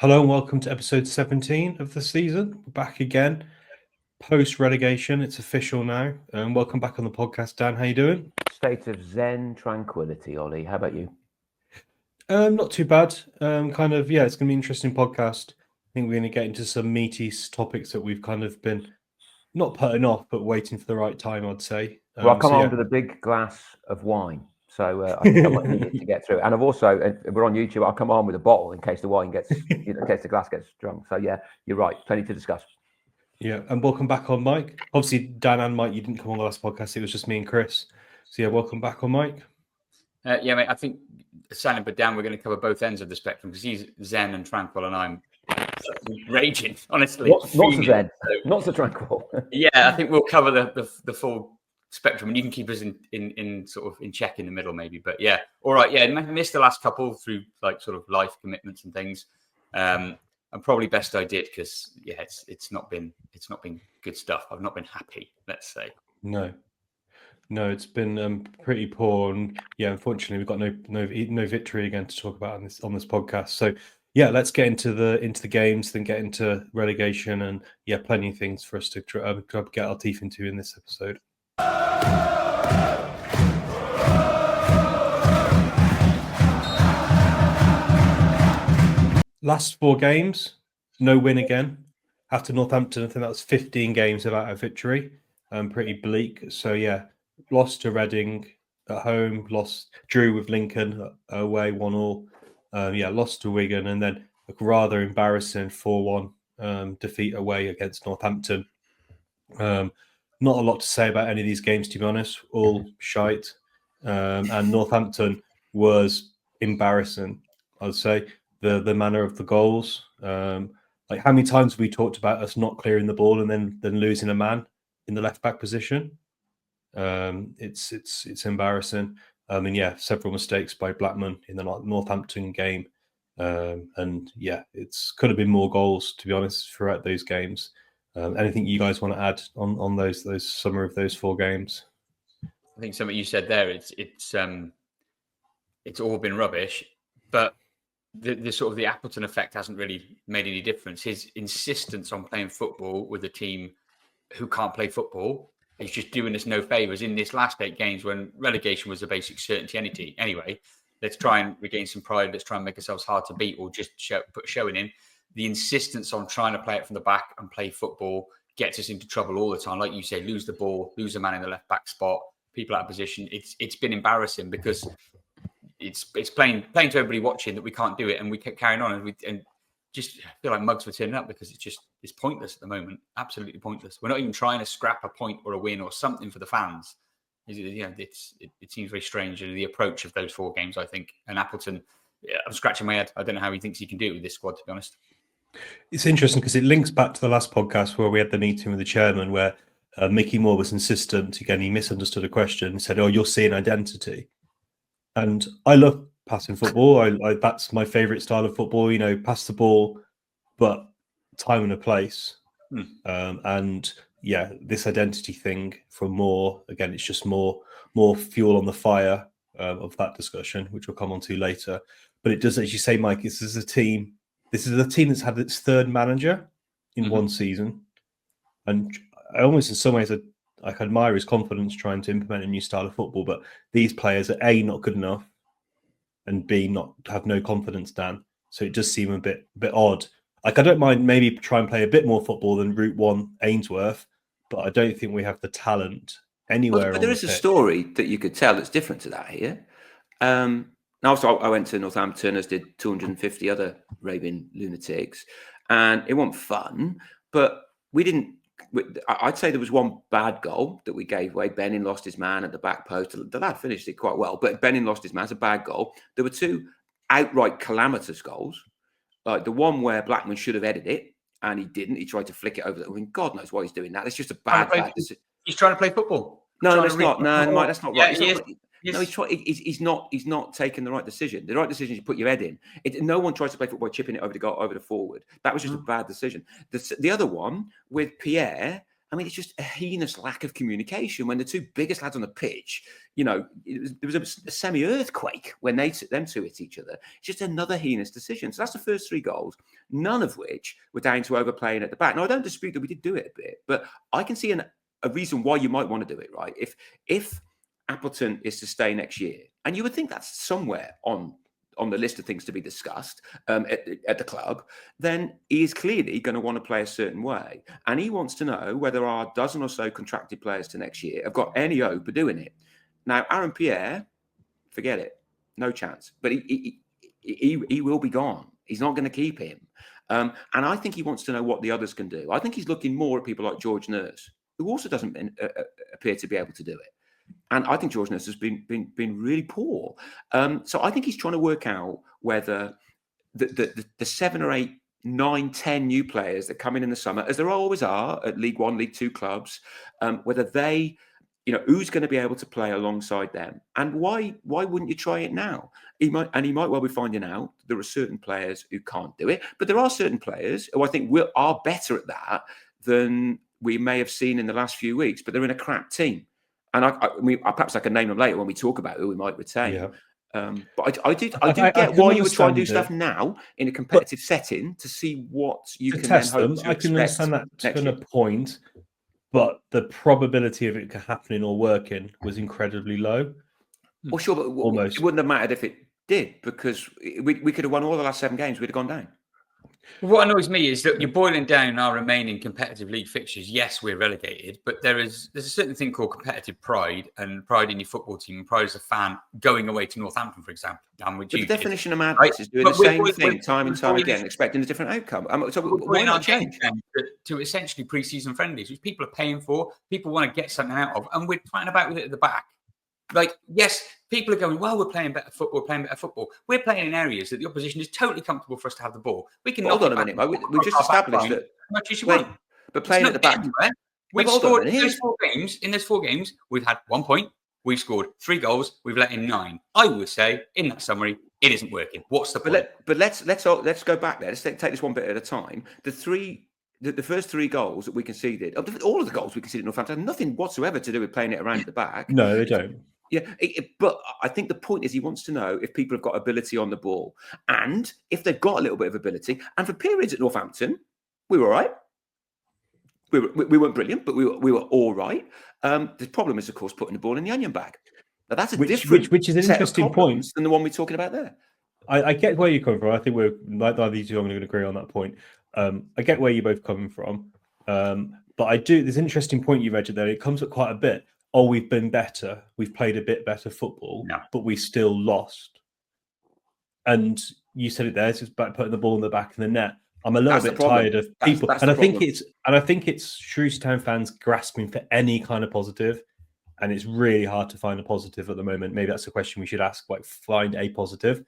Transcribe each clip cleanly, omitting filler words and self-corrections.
Hello and welcome to episode 17 of the season. We're back again, post-relegation. It's official now. Welcome back on the podcast, Dan. How you doing? State of zen tranquility, Ollie. How about you? Not too bad. It's going to be an interesting podcast. I think we're going to get into some meaty topics that we've kind of been not putting off, but waiting for the right time, I'd say. Well, I'll come on with a big glass of wine. So I think I might need it to get through. And I've also, we're on YouTube, I'll come on with a bottle in case the wine gets, in case the glass gets drunk. So yeah, you're right. Plenty to discuss. Yeah, and welcome back on Mike. Obviously, Dan and Mike, you didn't come on the last podcast. It was just me and Chris. So yeah, welcome back on Mike. Yeah, mate, I think Salop but Dan, we're going to cover both ends of the spectrum because he's zen and tranquil and I'm raging, honestly. Not so zen, not so tranquil. Yeah, I think we'll cover the full spectrum and you can keep us in sort of in check in the middle maybe. But yeah, all right. Yeah, missed the last couple through like sort of life commitments and things. And probably best I did because yeah, it's not been good stuff. I've not been happy, let's say. No, it's been pretty poor, and yeah, unfortunately, we've got no victory again to talk about on this podcast. So yeah, let's get into the games, then get into relegation, and yeah, plenty of things for us to get our teeth into in this episode. Last 4 games, no win again. After Northampton, I think that was 15 games without a victory. Pretty bleak. So yeah. Lost to Reading at home, drew with Lincoln away 1-1. Lost to Wigan, and then a rather embarrassing 4-1 defeat away against Northampton. Not a lot to say about any of these games, to be honest. All shite. And Northampton was embarrassing, I'd say. The manner of the goals. Like how many times have we talked about us not clearing the ball and then losing a man in the left back position? It's embarrassing. Several mistakes by Blackman in the Northampton game, and yeah, it's could have been more goals, to be honest, throughout those games. Anything you guys want to add on those summary of those 4 games? I think something you said there. It's all been rubbish, but the sort of the Appleton effect hasn't really made any difference. His insistence on playing football with a team who can't play football. He's just doing us no favours in this last 8 games when relegation was a basic certainty. Anyway, let's try and regain some pride. Let's try and make ourselves hard to beat or just put showing in. The insistence on trying to play it from the back and play football gets us into trouble all the time. Like you say, lose the ball, lose a man in the left back spot, people out of position. It's been embarrassing because it's plain to everybody watching that we can't do it and we kept carrying on and just feel like mugs for turning up because it's pointless at the moment. Absolutely pointless. We're not even trying to scrap a point or a win or something for the fans. It seems very strange. The approach of those 4 games, I think. And Appleton, I'm scratching my head. I don't know how he thinks he can do it with this squad, to be honest. It's interesting because it links back to the last podcast where we had the meeting with the chairman where Mickey Moore was insistent. Again, he misunderstood a question and said, "Oh, you're seeing identity." And I love passing football. I that's my favourite style of football. Pass the ball, but time and a place. And yeah, this identity thing for Moore, again, it's just more fuel on the fire of that discussion, which we'll come on to later. But it does, as you say, Mike, this is a team that's had its 3rd manager in 1 season. And I almost, in some ways, I admire his confidence trying to implement a new style of football. But these players are A, not good enough, and B, have no confidence, Dan. So it does seem a bit odd. Like, I don't mind maybe try and play a bit more football than Route 1 Ainsworth, but I don't think we have the talent anywhere. But there is a story that you could tell that's different to that here. Now, so I went to Northampton, as did 250 other raving lunatics, and it wasn't fun, but we didn't. I'd say there was one bad goal that we gave away. Benning lost his man at the back post. The lad finished it quite well, but Benning lost his man. It's a bad goal. There were 2 outright calamitous goals. Like the one where Blackman should have headed it, and he didn't. He tried to flick it over. I mean, God knows why he's doing that. It's just a bad decision. He's trying to play football. No, that's not. No, Mike, that's not right. Yes. No, he's not taking the right decision. The right decision is you put your head in. No one tries to play football chipping it over the forward. That was just a bad decision. The other one with Pierre I mean, it's just a heinous lack of communication when the two biggest lads on the pitch, there was a semi-earthquake when them two hit each other. It's just another heinous decision. So that's the first 3 goals, none of which were down to overplaying at the back. Now, I don't dispute that we did do it a bit, but I can see a reason why you might want to do it, right? If Appleton is to stay next year, and you would think that's somewhere on the list of things to be discussed at the club, then he is clearly going to want to play a certain way. And he wants to know whether our dozen or so contracted players to next year have got any hope of doing it. Now, Aaron Pierre, forget it. No chance. But he will be gone. He's not going to keep him. And I think he wants to know what the others can do. I think he's looking more at people like George Nurse, who also doesn't appear to be able to do it. And I think George Nurse has been really poor. So I think he's trying to work out whether the 7 or 8, 9, 10 new players that come in the summer, as there always are at League One, League Two clubs, whether they, who's going to be able to play alongside them, and why wouldn't you try it now? He might well be finding out there are certain players who can't do it, but there are certain players who I think are better at that than we may have seen in the last few weeks. But they're in a crap team. And perhaps I can name them later when we talk about who we might retain. Yeah. But I do get why you would try and do stuff now in a competitive setting to see what you can then hope to I can understand that to a point, but the probability of it happening or working was incredibly low. Well, sure, but almost. It wouldn't have mattered if it did, because we could have won all the last 7 games. We'd have gone down. What annoys me is that you're boiling down our remaining competitive league fixtures. Yes, we're relegated, but there's a certain thing called competitive pride and pride in your football team and pride as a fan going away to Northampton, for example. The definition of madness is doing the same thing time and time again, expecting a different outcome. So why not change? To essentially pre-season friendlies, which people are paying for, people want to get something out of, and we're fighting about with it at the back. Like, yes, people are going, well, we're playing better football. We're playing in areas that the opposition is totally comfortable for us to have the ball. We can hold on a minute, mate. We've just established that. Much as you want. But playing at the back. We've scored in those 4 games. In those 4 games, we've had 1 point. We've scored 3 goals. We've let in 9. I would say, in that summary, it isn't working. What's the point? But let's go back there. Let's take this one bit at a time. The first 3 goals that we conceded, all of the goals we conceded in Northampton, had nothing whatsoever to do with playing it around at the back. No, they don't. Yeah, but I think the point is he wants to know if people have got ability on the ball, and if they've got a little bit of ability. And for periods at Northampton, we were all right. We weren't brilliant, but we were all right. The problem is, of course, putting the ball in the onion bag. Now that's which is an interesting point than the one we're talking about there. I get where you're coming from. I think we're neither of these two are going to agree on that point. I get where you're both coming from, but I do. There's an interesting point you mentioned there. It comes up quite a bit. Oh, we've been better. We've played a bit better football, but we still lost. And you said it there. It's just about putting the ball in the back of the net. I'm a little bit tired of people, and I think it's Shrewsbury Town fans grasping for any kind of positive, and it's really hard to find a positive at the moment. Maybe that's a question we should ask. Like, find a positive.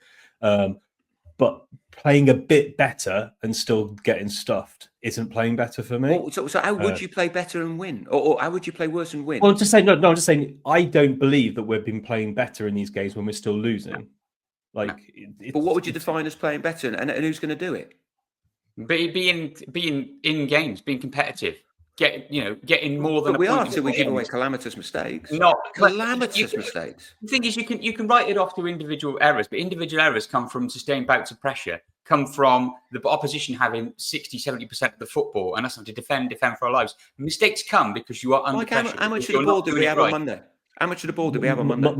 But playing a bit better and still getting stuffed isn't playing better for me. Well, so how would you play better and win? Or how would you play worse and win? Well, I'm just saying I don't believe that we've been playing better in these games when we're still losing. Like, but what would you define as playing better, and who's going to do it? Being in games, being competitive. Getting more than. But we are until we give away calamitous mistakes. Not calamitous mistakes. The thing is, you can write it off to individual errors, but individual errors come from sustained bouts of pressure, come from the opposition having 60-70% of the football, and us having to defend for our lives. Mistakes come because you are under pressure. How much of the ball did we have on Monday? How much of the ball did we have on Monday?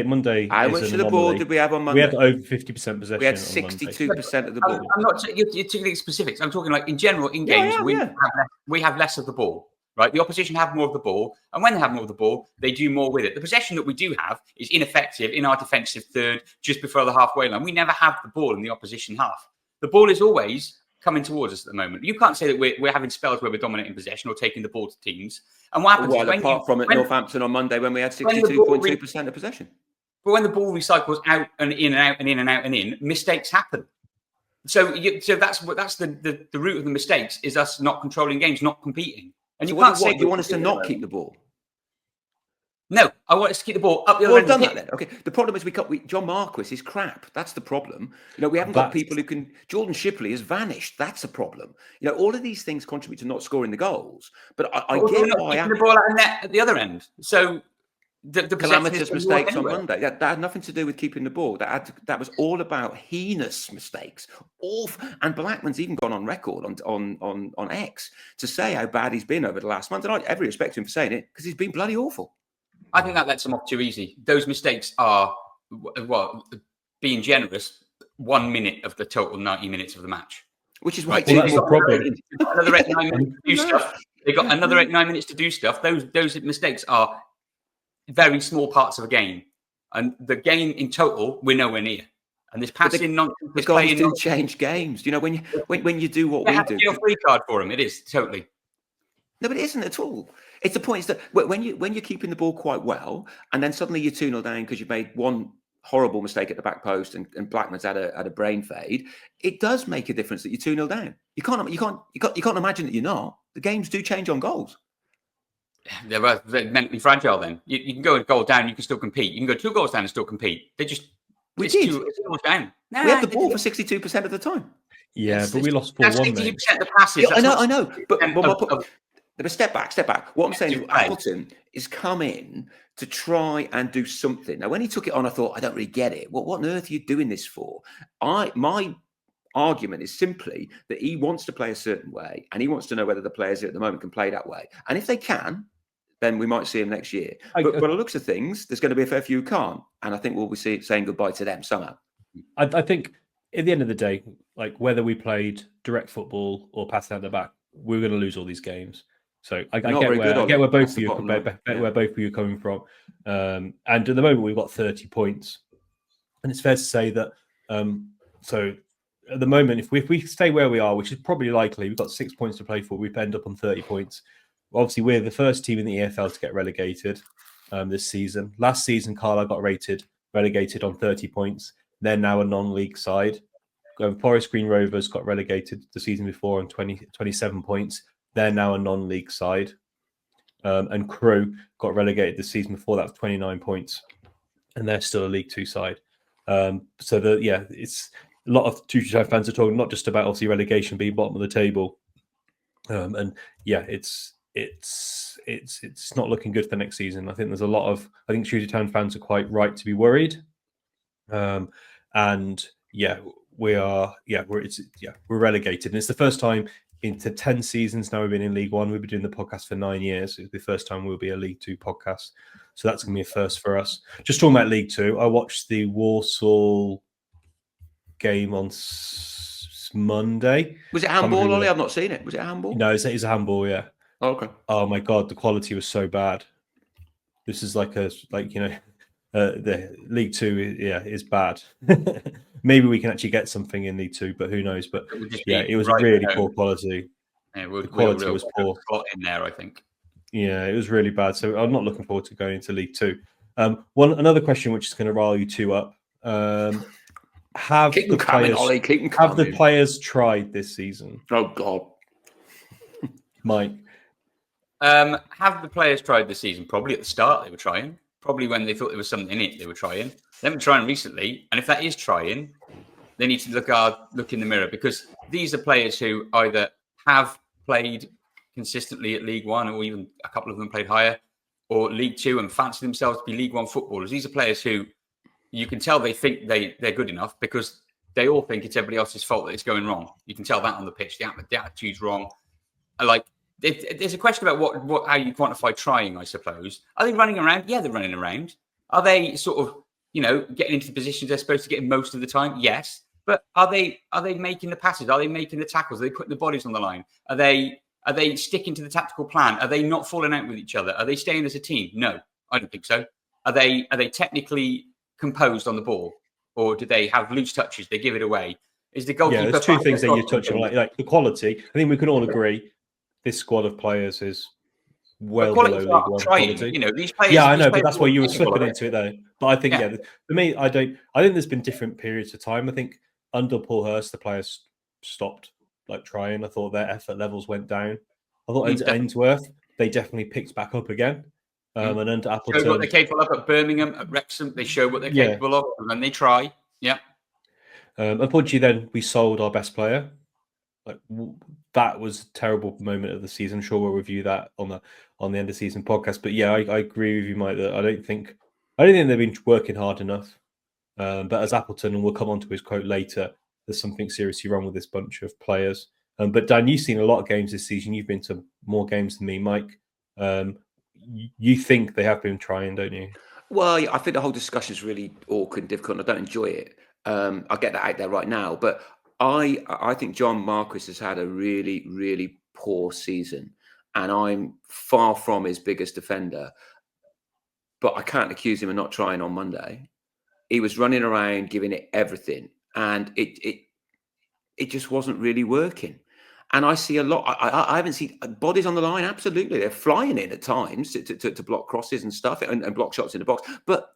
Monday. How much of the ball did we have on Monday? We had over 50% possession. We had 62% of the ball. I'm not. You're talking specifics. I'm talking like in general in games. We have less of the ball, right? The opposition have more of the ball, and when they have more of the ball, they do more with it. The possession that we do have is ineffective in our defensive third, just before the halfway line. We never have the ball in the opposition half. The ball is always coming towards us at the moment. You can't say that we're having spells where we're dominating possession or taking the ball to teams. And what happens apart from at Northampton on Monday when we had 62.2% of possession. But when the ball recycles out and in and out and in and out and in, mistakes happen. So that's the root of the mistakes is us not controlling games, not competing. And you can't say you want us to not keep the ball. No, I want us to keep the ball up the other Well, end I've of done the that pitch. then. Okay. The problem is John Marquis is crap. That's the problem. We haven't got That's- people who can. Jordan Shipley has vanished. That's a problem. All of these things contribute to not scoring the goals. But I But we're get not why keeping the ball out of net at the other end. So the possession is calamitous going mistakes on anyway. Monday. That had nothing to do with keeping the ball. That was all about heinous mistakes. And Blackman's even gone on record on X to say how bad he's been over the last month. And I every respect to him for saying it because he's been bloody awful. I think that lets them off too easy. Those mistakes are, well, being generous, 1 minute of the total 90 minutes of the match. Which is why Well, that's the problem. They've got another 8, 9 minutes to do stuff. They've got another 8, 9 minutes to do stuff. Those mistakes are very small parts of a game. And the game in total, we're nowhere near. And this passing nonsense, The goals do change games. When you do what we do. A free card for them. It is totally. No, but it isn't at all. It's the point is that when you're keeping the ball quite well, and then suddenly you're 2-0 down because you've made one horrible mistake at the back post, and Blackman's had a brain fade. It does make a difference that you're 2-0 down. You can't imagine that you're not. The games do change on goals. They're mentally fragile. Then you can go a goal down, you can still compete. You can go 2 goals down and still compete. They just it's too much down. We had the ball for 62% of the time. Yeah, but we lost 4-1. 60% of the passes. Yeah, I know. But step back. What I'm saying is Appleton is come in to try and do something. Now, when he took it on, I thought, I don't really get it. What on earth are you doing this for? My argument is simply that he wants to play a certain way, and he wants to know whether the players at the moment can play that way. And if they can, then we might see him next year. But by the looks of things, there's going to be a fair few who can't. And I think we'll be saying goodbye to them somehow. I think at the end of the day, like whether we played direct football or passing out the back, we're going to lose all these games. So I get where both of you are coming from. And at the moment, we've got 30 points. And it's fair to say that, so at the moment, if we stay where we are, which is probably likely, we've got 6 points to play for, we'd end up on 30 points. Obviously, we're the first team in the EFL to get relegated this season. Last season, Carlisle got relegated on 30 points. They're now a non-league side. Forest Green Rovers got relegated the season before on 27 points. They're now a non-league side. And Crewe got relegated the season before. That was 29 points. And they're still a League Two side. It's a lot of Tuchel fans are talking not just about obviously relegation being bottom of the table. It's not looking good for next season. I think there's a lot of Shooter Town fans are quite right to be worried. We're relegated. And it's the first time into 10 seasons now we've been in League One. We've been doing the podcast for 9 years. It's the first time we'll be a League Two podcast. So that's going to be a first for us. Just talking about League Two, I watched the Walsall game on Monday. Was it handball, Ollie? I've not seen it. Was it handball? No, it's a handball, yeah. Oh, okay. Oh my God, the quality was so bad. This is the League Two, is bad. Maybe we can actually get something in League Two, but who knows? But it was really poor quality. Yeah, the quality was poor. In there, I think. Yeah, it was really bad. So I'm not looking forward to going into League Two. Another question, which is going to rile you two up. Have the players tried this season? Oh God, Mike. Have the players tried this season? Probably at the start they were trying. Probably when they thought there was something in it, they were trying. They haven't been trying recently, and if that is trying, they need to look in the mirror, because these are players who either have played consistently at League One, or even a couple of them played higher, or League Two and fancy themselves to be League One footballers. These are players who you can tell they think they're good enough, because they all think it's everybody else's fault that it's going wrong. You can tell that on the pitch. The attitude's wrong. There's a question about how you quantify trying, I suppose. Are they running around? Yeah, they're running around. Are they sort of, getting into the positions they're supposed to get in most of the time? Yes. But are they making the passes? Are they making the tackles? Are they putting the bodies on the line? Are they sticking to the tactical plan? Are they not falling out with each other? Are they staying as a team? No, I don't think so. Are they technically composed on the ball, or do they have loose touches? They give it away. Is the goalkeeper? Yeah, there's two things that you touch on, like the quality. I think we can all agree this squad of players is well below League One quality. These players. Yeah, I know, but that's why you were slipping into it, though. But I think, for me, I think there's been different periods of time. I think under Paul Hurst, the players stopped trying. I thought their effort levels went down. I thought at Ainsworth, they definitely picked back up again. and then to Show what Appleton. they're capable of at Birmingham, at Wrexham. They show what they're Yeah. capable of, and then they try. Yeah. Unfortunately, then we sold our best player. Like that was a terrible moment of the season. I'm sure we'll review that on the end of season podcast. But yeah, I agree with you, Mike. That I don't think they've been working hard enough. But as Appleton, and we'll come on to his quote later, there's something seriously wrong with this bunch of players. But Dan, you've seen a lot of games this season. You've been to more games than me, Mike. You think they have been trying, don't you? Well, I think the whole discussion is really awkward and difficult, and I don't enjoy it. I'll get that out there right now. But I think John Marquis has had a really, really poor season, and I'm far from his biggest defender. But I can't accuse him of not trying on Monday. He was running around, giving it everything, and it just wasn't really working. And I see a lot. I haven't seen bodies on the line. Absolutely, they're flying in at times to block crosses and stuff and block shots in the box. But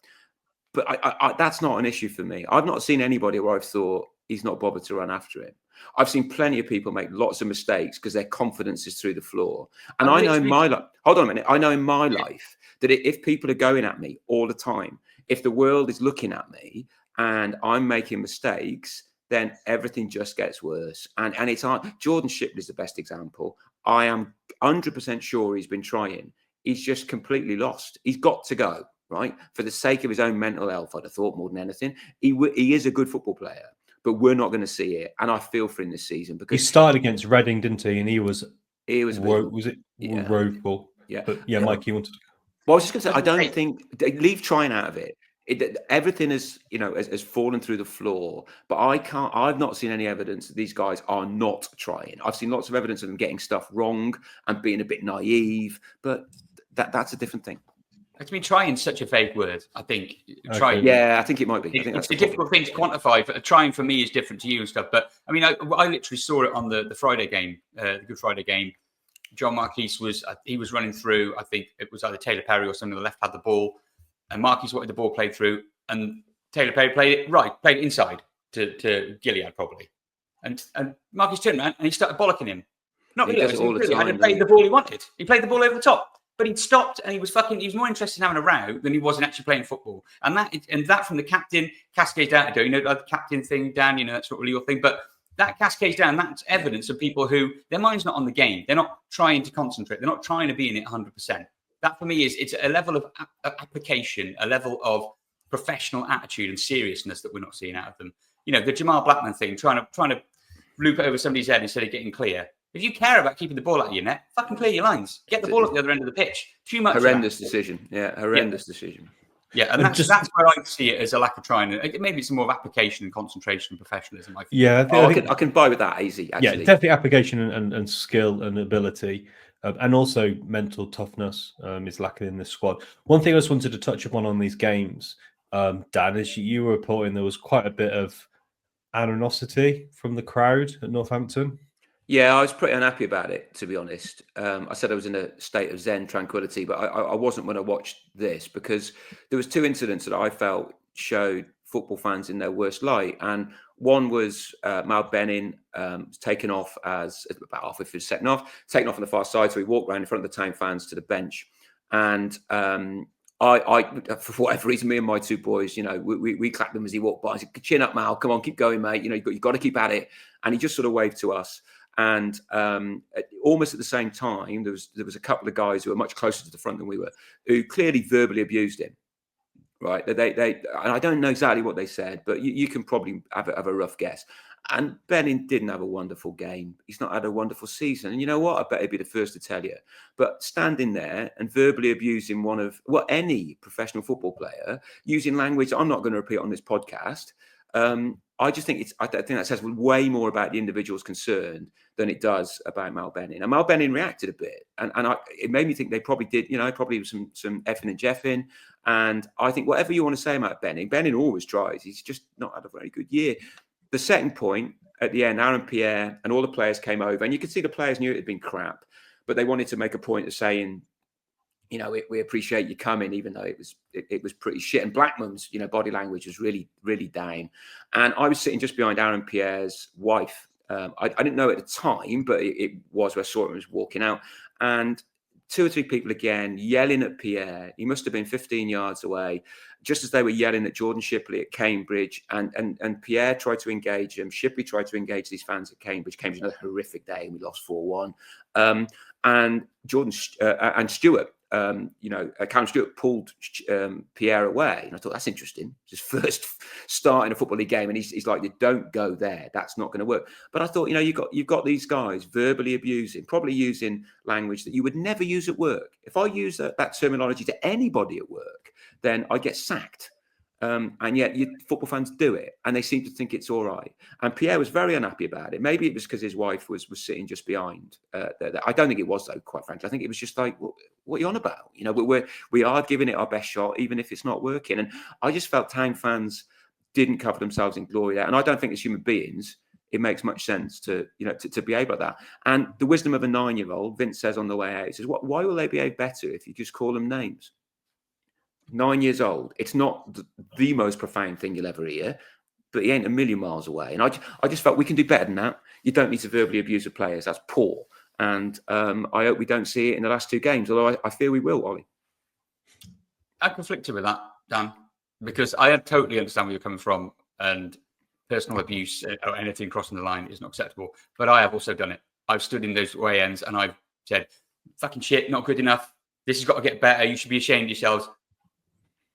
I that's not an issue for me. I've not seen anybody where I've thought he's not bothered to run after him. I've seen plenty of people make lots of mistakes because their confidence is through the floor. And I know in my life, hold on a minute. I know in my life that if people are going at me all the time, if the world is looking at me and I'm making mistakes, then everything just gets worse. And it's hard. Jordan Shipley's the best example. I am 100% sure he's been trying. He's just completely lost. He's got to go, right? For the sake of his own mental health, I'd have thought more than anything. He is a good football player, but we're not going to see it. And I feel for him this season because he started against Reading, didn't he? And he was yeah. woeful. Yeah. But yeah, Mike, you wanted to. Well, I was just going to say, I don't think leave trying out of it. Everything has fallen through the floor, but I've not seen any evidence that these guys are not trying. I've seen lots of evidence of them getting stuff wrong and being a bit naive, but that's a different thing. I mean, trying such a vague word. I think trying. Yeah, I think it might be. I think it's a difficult thing to quantify. Trying for me is different to you and stuff. But I mean, I literally saw it on the Friday game, the Good Friday game. John Marquis was running through. I think it was either Taylor Perry or something. The left had the ball, and Marquis wanted the ball played through, and Taylor Perry played it inside to Gilead probably, and Marquis turned around and he started bollocking him. Not really. He hadn't played the ball he wanted. He played the ball over the top, but he'd stopped and he was more interested in having a row than he was in actually playing football. And that from the captain cascades down to the captain thing, Dan. That's not really your thing, but. That cascades down. That's evidence of people who their mind's not on the game. They're not trying to concentrate. They're not trying to be in it 100%. That for me it's a level of application, a level of professional attitude and seriousness that we're not seeing out of them. The Jamal Blackman thing, trying to loop it over somebody's head instead of getting clear. If you care about keeping the ball out of your net, fucking clear your lines. Get the ball at the other end of the pitch. Too much. Horrendous decision. Yeah, horrendous decision. Yeah, and that's where I see it as a lack of trying. Maybe it's more of application and concentration and professionalism. Yeah, I can buy with that easy. Actually. Yeah, definitely application and skill and ability, and also mental toughness is lacking in this squad. One thing I just wanted to touch upon on these games, Dan, is you were reporting there was quite a bit of animosity from the crowd at Northampton. Yeah, I was pretty unhappy about it, to be honest. I said I was in a state of Zen tranquility, but I wasn't when I watched this because there was two incidents that I felt showed football fans in their worst light. And one was Mal Benning taken off as about halfway through the second half, taken off on the far side. So he walked around in front of the town fans to the bench. And I, for whatever reason, me and my two boys, we clapped him as he walked by. I said, "Chin up, Mal. Come on, keep going, mate. You've got to keep at it." And he just sort of waved to us. And almost at the same time, there was a couple of guys who were much closer to the front than we were, who clearly verbally abused him. Right? They and I don't know exactly what they said, but you can probably have a rough guess. And Benning didn't have a wonderful game. He's not had a wonderful season. And you know what? I bet he'd be the first to tell you. But standing there and verbally abusing any professional football player, using language I'm not going to repeat on this podcast. I just think I think that says way more about the individuals concerned than it does about Mal Benning. And Mal Benning reacted a bit, and it made me think they probably did. Probably was some effing and jeffing. And I think whatever you want to say about Benning always tries. He's just not had a very good year. The second point at the end, Aaron Pierre and all the players came over, and you could see the players knew it had been crap, but they wanted to make a point of saying, we appreciate you coming, even though it was pretty shit. And Blackman's, body language was really, really down. And I was sitting just behind Aaron Pierre's wife. I didn't know at the time, but it was where I saw him was walking out. And 2 or 3 people again yelling at Pierre. He must have been 15 yards away, just as they were yelling at Jordan Shipley at Cambridge. And Pierre tried to engage him. Shipley tried to engage these fans at Cambridge. Cambridge, another horrific day, and we lost 4-1. And Jordan and Stewart, Callum Stewart pulled Pierre away. And I thought, that's interesting. It's his first start in a Football League game. And he's like, don't go there. That's not going to work. But I thought, you've got these guys verbally abusing, probably using language that you would never use at work. If I use that terminology to anybody at work, then I get sacked. And yet football fans do it, and they seem to think it's all right. And Pierre was very unhappy about it. Maybe it was because his wife was sitting just behind. I don't think it was, though, quite frankly. I think it was just like, what are you on about? We are giving it our best shot, even if it's not working. And I just felt Town fans didn't cover themselves in glory there. And I don't think as human beings, it makes much sense to behave like that. And the wisdom of a 9-year-old, Vince says on the way out, he says, why will they behave better if you just call them names? 9 years old. It's not the most profound thing you'll ever hear, but he ain't a million miles away. And I just felt we can do better than that. You don't need to verbally abuse the players. That's poor. And I hope we don't see it in the last 2 games, although I fear we will, Ollie. I'm conflicted with that, Dan, because I totally understand where you're coming from, and personal abuse or anything crossing the line is not acceptable. But I have also done it. I've stood in those way ends and I've said, fucking shit, not good enough. This has got to get better. You should be ashamed of yourselves.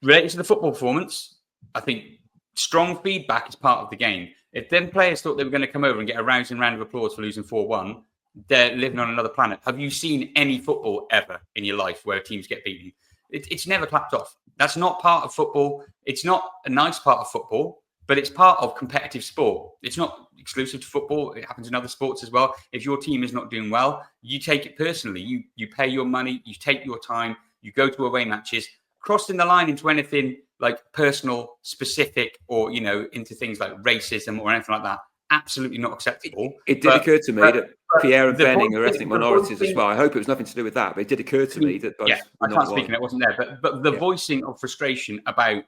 Related to the football performance, I think strong feedback is part of the game. If them players thought they were going to come over and get a rousing round of applause for losing 4-1, they're living on another planet. Have you seen any football ever in your life where teams get beaten? It's never clapped off. That's not part of football. It's not a nice part of football, but it's part of competitive sport. It's not exclusive to football. It happens in other sports as well. If your team is not doing well, you take it personally. You pay your money. You take your time. You go to away matches. Crossing the line into anything like personal, specific, or into things like racism or anything like that, absolutely not acceptable. It did occur to me that Pierre and Benning are ethnic minorities as well. I hope it was nothing to do with that, but it did occur to me that both. Yeah, I can't speak, and it wasn't there. But the voicing of frustration about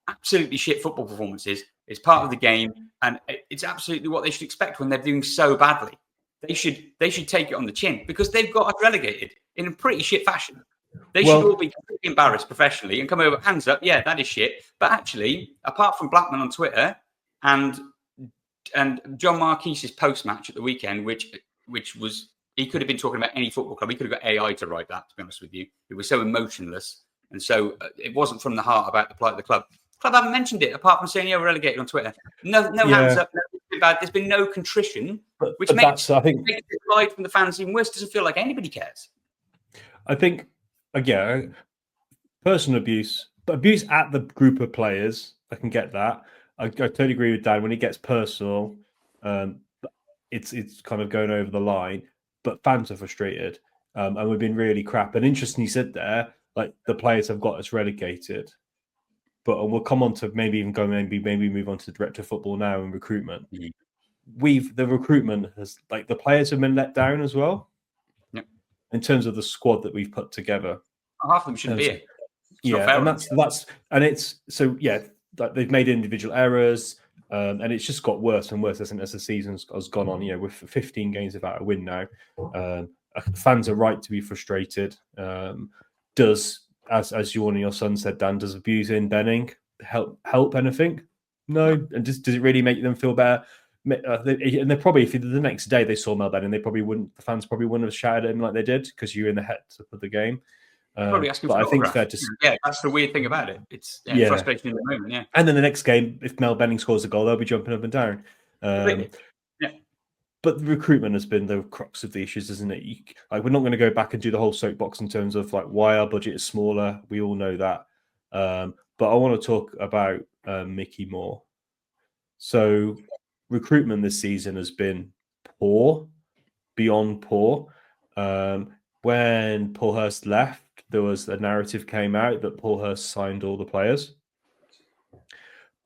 absolutely shit football performances is part of the game, and it's absolutely what they should expect when they're doing so badly. They should take it on the chin because they've got us relegated in a pretty shit fashion. They should all be completely embarrassed professionally and come over, hands up. Yeah, that is shit. But actually, apart from Blackman on Twitter and John Marquise's post-match at the weekend, which was, he could have been talking about any football club. He could have got AI to write that, to be honest with you. It was so emotionless. And so it wasn't from the heart about the plight of the club. The club haven't mentioned it, apart from saying, we're relegated on Twitter. No hands up. No, bad. There's been no contrition, which makes the slide from the fans even worse. Doesn't feel like anybody cares. I think, again, personal abuse, but abuse at the group of players, I can get that. I totally agree with Dan. When it gets personal, it's kind of going over the line. But fans are frustrated, and we've been really crap. And interesting, you said there, like the players have got us relegated. But we'll come on to maybe move on to director of football now and recruitment. Mm-hmm. The recruitment has, like, the players have been let down as well. Yep. In terms of the squad that we've put together. Half of them shouldn't be it. And like they've made individual errors, and it's just got worse and worse, hasn't it, as the season has gone on. We're 15 games without a win now. Fans are right to be frustrated. Does, as you and your son said, Dan, does abusing Benning help anything? No. And does it really make them feel better? And they probably, if the next day they saw Mel Benning, the fans probably wouldn't have shouted at him like they did because you were in the head of the game. Probably asking for I think fair to that's the weird thing about it. It's frustration in the moment. Yeah. And then the next game, if Mel Benning scores a goal, they'll be jumping up and down. But the recruitment has been the crux of the issues, isn't it? We're not going to go back and do the whole soapbox in terms of like why our budget is smaller. We all know that. But I want to talk about Mickey more. So recruitment this season has been poor, beyond poor. When Paul Hurst left, there was a narrative came out that Paul Hurst signed all the players.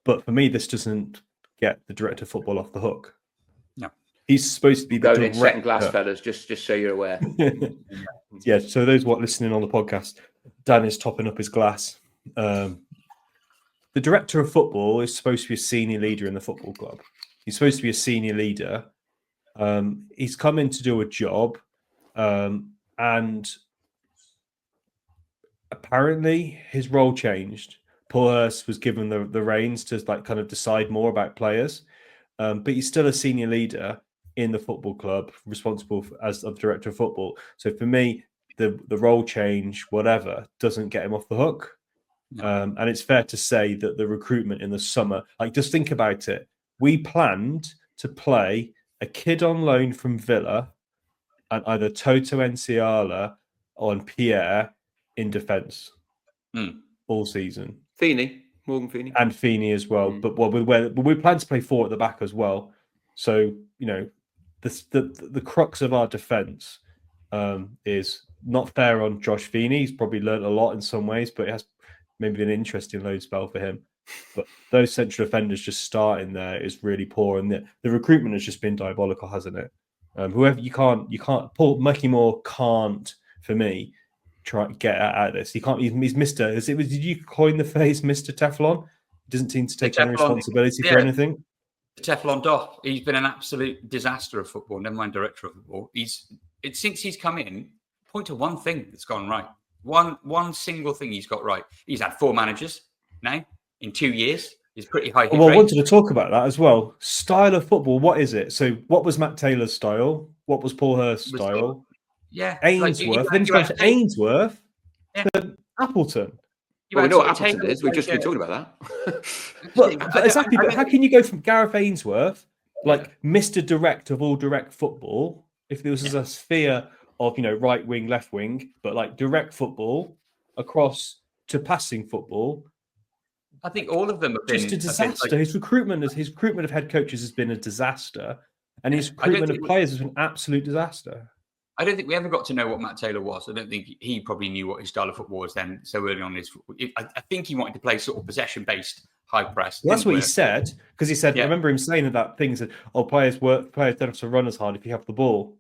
But for me, this doesn't get the director of football off the hook. No. He's supposed to be the director. Second glass, fellas, just so you're aware. Yeah, so those listening on the podcast, Dan is topping up his glass. The director of football is supposed to be a senior leader in the football club. He's supposed to be a senior leader. He's come in to do a job, and apparently his role changed. Paul Hurst was given the reins to like kind of decide more about players, but he's still a senior leader in the football club, responsible as a director of football. So for me, the role change, whatever, doesn't get him off the hook. No. And it's fair to say that the recruitment in the summer, like just think about it. We planned to play a kid on loan from Villa and either Toto Enciala or Pierre in defence all season. Morgan Feeney. And Feeney as well. But we plan to play 4 at the back as well. So, you know, the crux of our defence is not fair on Josh Feeney. He's probably learned a lot in some ways, but it has maybe been an interesting load spell for him. But those central defenders just starting there is really poor, and the recruitment has just been diabolical, hasn't it? Whoever you can't. Paul Mickey Moore can't, for me, try to get out of this. He can't. He's Mr. Did you coin the phrase Mr. Teflon? He doesn't seem to take any responsibility for anything. Teflon Doff. He's been an absolute disaster of football. Never mind director of football. Since he's come in, point to one thing that's gone right. One single thing he's got right. He's had 4 managers now in 2 years. He's pretty high. Well, I wanted to talk about that as well. Style of football. What is it? So, what was Matt Taylor's style? What was Paul Hurst's style? Yeah, Ainsworth. Then he's gone to Ainsworth to Appleton. Well, we know what Appleton is. We've just been talking about that. but exactly. But how can you go from Gareth Ainsworth, like Mr. Direct of all direct football, if there was a sphere of, you know, right wing, left wing, but like direct football across to passing football? I think all of them have been just a disaster. His recruitment of head coaches has been a disaster, and his recruitment of players has been an absolute disaster. I don't think we ever got to know what Matt Taylor was. I don't think he probably knew what his style of football was then so early on in his football. I think he wanted to play sort of possession-based high press. Well, that's what he said, because he said, I remember him saying that thing, said, players don't have to run as hard if you have the ball.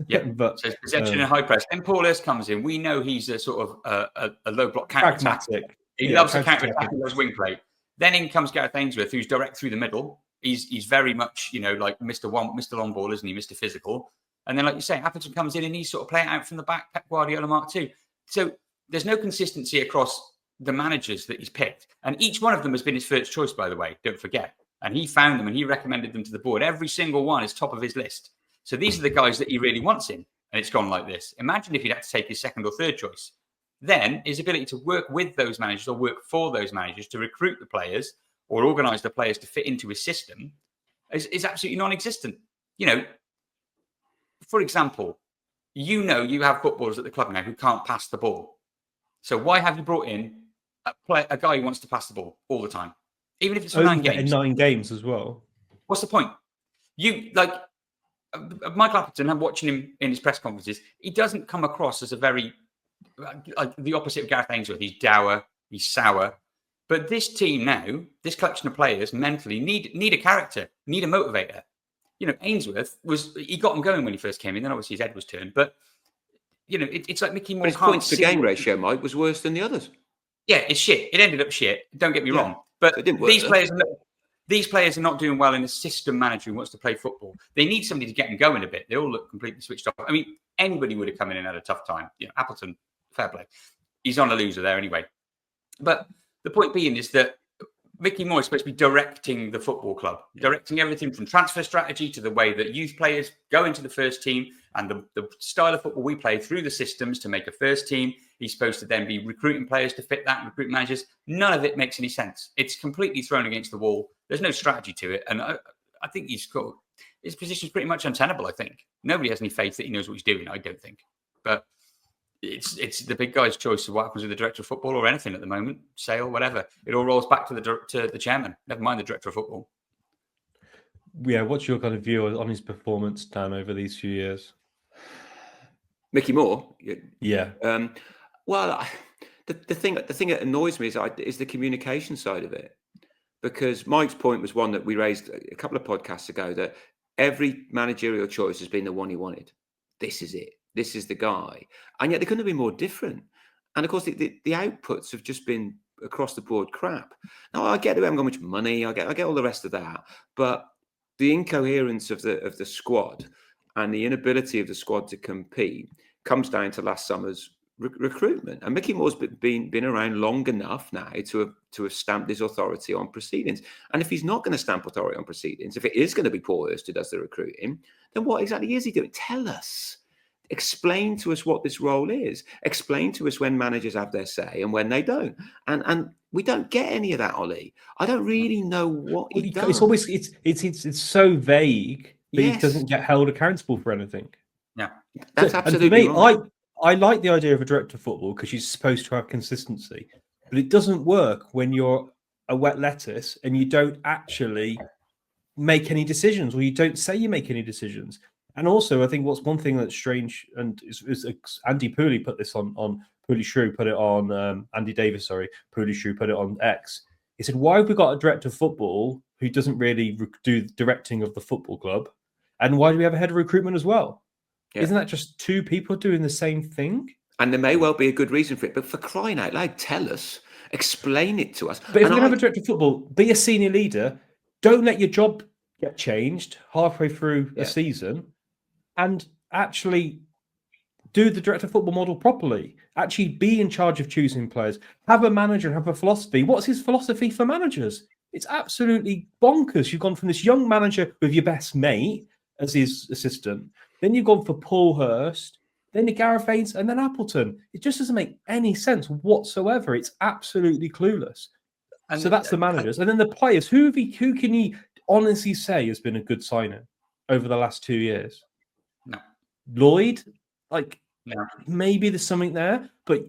Yeah, but so possession and high press. Then Paul Hurst comes in. We know he's a sort of a low block counter-attack. He loves a counter-attack. He loves wing play. Then in comes Gareth Ainsworth, who's direct through the middle. He's very much, you know, like Mr. Long Ball, isn't he? Mr. Physical. And then, like you say, Appleton comes in and he's sort of playing out from the back, Pep Guardiola Mark II. So there's no consistency across the managers that he's picked. And each one of them has been his first choice, by the way, don't forget. And he found them and he recommended them to the board. Every single one is top of his list. So these are the guys that he really wants in. And it's gone like this. Imagine if he'd had to take his second or third choice. Then his ability to work with those managers or work for those managers to recruit the players or organise the players to fit into his system is absolutely non-existent. You know, for example, you know you have footballers at the club now who can't pass the ball. So why have you brought in a guy who wants to pass the ball all the time? Even if it's for 9 games. In 9 games as well. What's the point? You, like, Michael Appleton, I'm watching him in his press conferences, he doesn't come across as a very, the opposite of Gareth Ainsworth. He's dour, he's sour. But this team now, this collection of players mentally need a character, need a motivator. You know, Ainsworth he got him going when he first came in. Then obviously his head was turned. But, you know, it's like Mickey Moore. But his points to game ratio, Mike, was worse than the others. Yeah, it's shit. It ended up shit. Don't get me wrong. But these players are not doing well in a system manager who wants to play football. They need somebody to get them going a bit. They all look completely switched off. I mean, anybody would have come in and had a tough time. You know, Appleton, fair play. He's on a loser there anyway. But the point being is that Mickey Moore is supposed to be directing the football club, directing everything from transfer strategy to the way that youth players go into the first team and the style of football we play through the systems to make a first team. He's supposed to then be recruiting players to fit that and recruit managers. None of it makes any sense. It's completely thrown against the wall. There's no strategy to it. And I think his position is pretty much untenable, I think. Nobody has any faith that he knows what he's doing, I don't think. But it's the big guy's choice of what happens with the director of football or anything at the moment, sale, whatever. It all rolls back to the chairman. Never mind the director of football. Yeah, what's your kind of view on his performance, Dan, over these few years? Mickey Moore? Yeah. Well, the thing that annoys me is the communication side of it. Because Mike's point was one that we raised a couple of podcasts ago, that every managerial choice has been the one he wanted. This is it. This is the guy. And yet they couldn't have been more different. And of course, the outputs have just been across the board crap. Now, I get that we haven't got much money. I get all the rest of that. But the incoherence of the squad and the inability of the squad to compete comes down to last summer's recruitment. And Mickey Moore's been around long enough now to have stamped his authority on proceedings. And if he's not going to stamp authority on proceedings, if it is going to be Paul Hurst who does the recruiting, then what exactly is he doing? Tell us. Explain to us what this role is. Explain to us when managers have their say and when they don't. And we don't get any of that, Ollie. I don't really know what he does. It's always it's so vague that he doesn't get held accountable for anything. Yeah, that's absolutely and for me, right. I like the idea of a director of football because you're supposed to have consistency, but it doesn't work when you're a wet lettuce and you don't actually make any decisions, or you don't say you make any decisions. And also, I think what's one thing that's strange, and is Andy Pooley put this on Pooley Shrew put it on Andy Davis, Pooley Shrew put it on X. He said, "Why have we got a director of football who doesn't really do the directing of the football club, and why do we have a head of recruitment as well? Yeah. Isn't that just two people doing the same thing?" And there may well be a good reason for it, but for crying out loud, tell us, explain it to us. But if you have a director of football, be a senior leader. Don't let your job get changed halfway through a season. And actually do the director of football model properly. Actually be in charge of choosing players. Have a manager, have a philosophy. What's his philosophy for managers? It's absolutely bonkers. You've gone from this young manager with your best mate as his assistant. Then you've gone for Paul Hurst. Then Gareth Haynes, and then Appleton. It just doesn't make any sense whatsoever. It's absolutely clueless. And so that's the managers. And then the players. Who can he honestly say has been a good signing over the last 2 years? No. Lloyd, maybe there's something there, but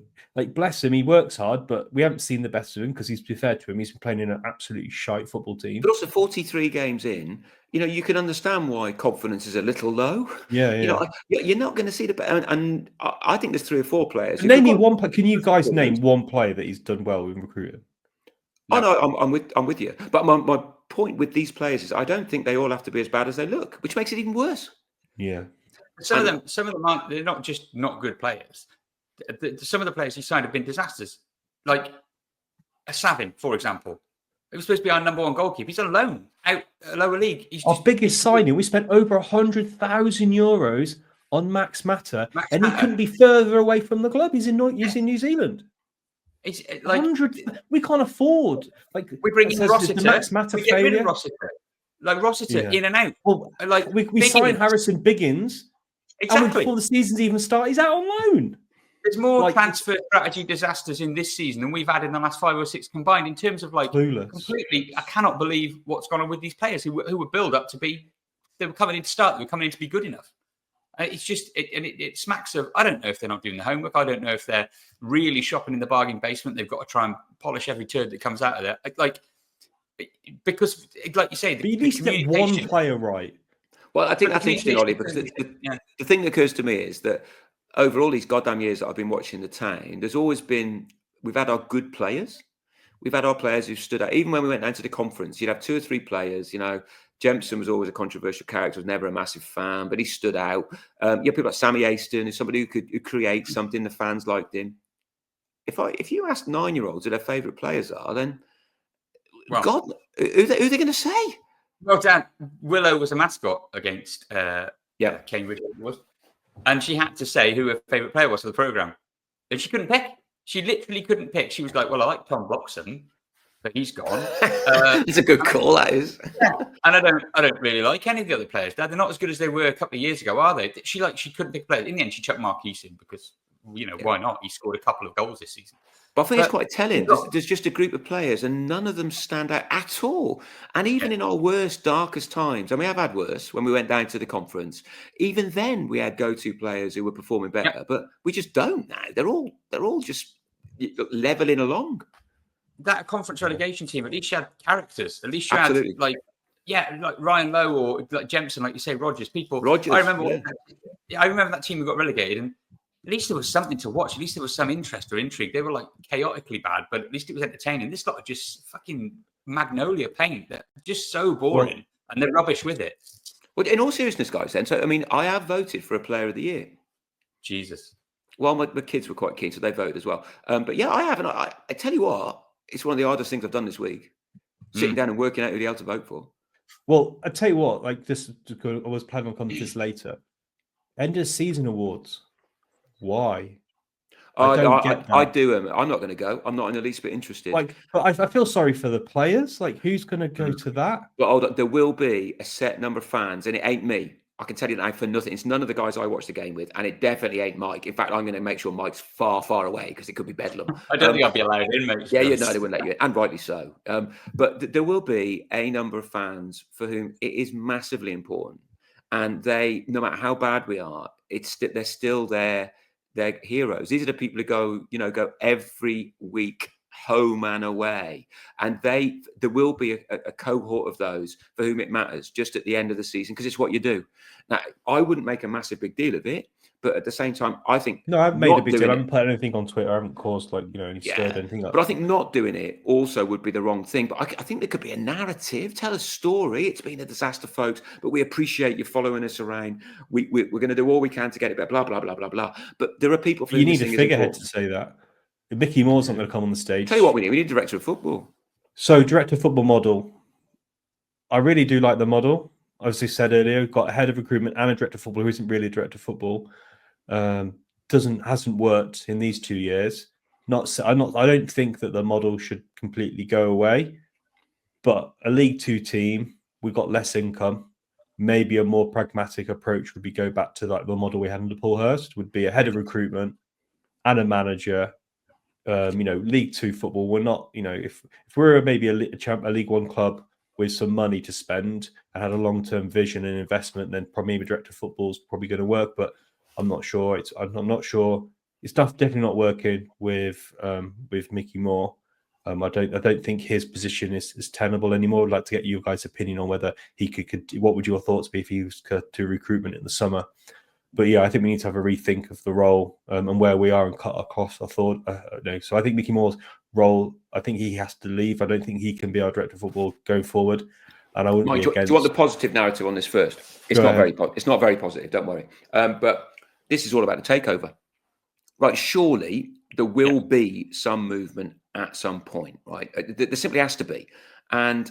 bless him, he works hard, but we haven't seen the best of him because he's, to be fair to him, he's been playing in an absolutely shite football team. But also 43 games in, you can understand why confidence is a little low. Yeah. You're not going to see the and I think there's 3 or 4 players. Name me one player. Can you guys name one player that he's done well in recruiting? No. Oh no, I'm with you. But my point with these players is I don't think they all have to be as bad as they look, which makes it even worse. Yeah. Some of them aren't. They're not just not good players. Some of the players he signed have been disasters. Like a Savin, for example. He was supposed to be our number 1 goalkeeper. He's on loan out a lower league. Our biggest signing. We spent over 100,000 euros on Max Mata, and he couldn't be further away from the club. He's in New Zealand. It's like 100. We can't afford. We bring in Rossiter. Max Mata we get rid of Rossiter. Like Rossiter in and out. Well, we signed Harrison Biggins. Exactly. And before the season's even started, he's out on loan. There's more transfer strategy disasters in this season than we've had in the last 5 or 6 combined in terms of clueless. Completely. I cannot believe what's gone on with these players who were built up to be. They were coming in to start. They were coming in to be good enough. It's just it smacks of. I don't know if they're not doing the homework. I don't know if they're really shopping in the bargain basement. They've got to try and polish every turd that comes out of there. Because, like you say, but you need to get one player right. Well, I think that's interesting, Ollie, because the thing that occurs to me is that over all these goddamn years that I've been watching the town, we've had our good players. We've had our players who stood out. Even when we went down to the conference, you'd have 2 or 3 players. Jemson was always a controversial character, was never a massive fan, but he stood out. You have people like Sammy Aston, who's somebody who could create something. The fans liked him. If you ask 9-year-olds who their favourite players are, then God, who are they going to say? Well, Dan, Willow was a mascot against Cambridge, and she had to say who her favourite player was for the programme. And she couldn't pick. She literally couldn't pick. She was like, well, I like Tom Bloxham, but he's gone. It's a good call, that is. And I don't really like any of the other players. They're not as good as they were a couple of years ago, are they? She couldn't pick players. In the end, she chucked Marquise in because, why not? He scored a couple of goals this season. But I think it's quite telling. There's just a group of players and none of them stand out at all. And even in our worst, darkest times, and we have had worse when we went down to the conference, even then we had go-to players who were performing better, but we just don't now. They're all just leveling along. That conference relegation team, at least you had characters. At least you had like Ryan Lowe or like Jemson, like you say, Rogers. I remember that team who got relegated, and at least there was something to watch. At least there was some interest or intrigue. They were like chaotically bad, but at least it was entertaining. This lot are just fucking Magnolia paint. They're just so boring, and they're rubbish with it. Well, in all seriousness, guys, then, so, I have voted for a player of the year. Jesus. Well, my kids were quite keen, so they voted as well. But yeah, I have. And I tell you what, it's one of the hardest things I've done this week. Sitting down and working out who the hell to vote for. Well, I tell you what, I was planning on coming to this later. End of season awards. Why? I don't get that. I do. I'm not going to go. I'm not in the least bit interested. Like, but I feel sorry for the players. Like, who's going to go to that? But hold on, there will be a set number of fans, and it ain't me. I can tell you that for nothing. It's none of the guys I watched the game with, and it definitely ain't Mike. In fact, I'm going to make sure Mike's far, far away because it could be bedlam. I don't think I'd be allowed in, mate. Yeah, no, they wouldn't let you in, and rightly so. But there will be a number of fans for whom it is massively important, and they, no matter how bad we are, they're still there. They're heroes. These are the people who go every week, home and away, and there will be a cohort of those for whom it matters just at the end of the season because it's what you do. Now, I wouldn't make a massive big deal of it, but at the same time, I think I haven't made a big deal. I haven't put anything on Twitter. I haven't caused any stirred anything up. But I think not doing it also would be the wrong thing. But I think there could be a narrative, tell a story. It's been a disaster, folks, but we appreciate you following us around. We're going to do all we can to get it better, blah, blah, blah, blah, blah. But there are people for you need a figurehead to say that. Mickey Moore's not going to come on the stage. Tell you what we need. We need a director of football. So, director of football model. I really do like the model. As I said earlier, we've got a head of recruitment and a director of football who isn't really a director of football. Hasn't worked in these 2 years. I don't think that the model should completely go away. But a League Two team, we've got less income. Maybe a more pragmatic approach would be go back to the model we had under Paul Hurst. Would be a head of recruitment and a manager. League Two football. We're not. If we're maybe a League One club with some money to spend and had a long-term vision and investment, then probably maybe director of football is probably going to work. But I'm not sure. I'm not sure. It's definitely not working with Mickey Moore. I don't think his position is tenable anymore. I'd like to get you guys' opinion on whether he could. What would your thoughts be if he was to do recruitment in the summer? But yeah, I think we need to have a rethink of the role and where we are and cut our costs. So I think Mickey Moore's role. I think he has to leave. I don't think he can be our director of football going forward. And I wouldn't be against. Do you want the positive narrative on this first? It's not very positive. Don't worry. But this is all about the takeover, right? Surely there will be some movement at some point, right? There simply has to be, and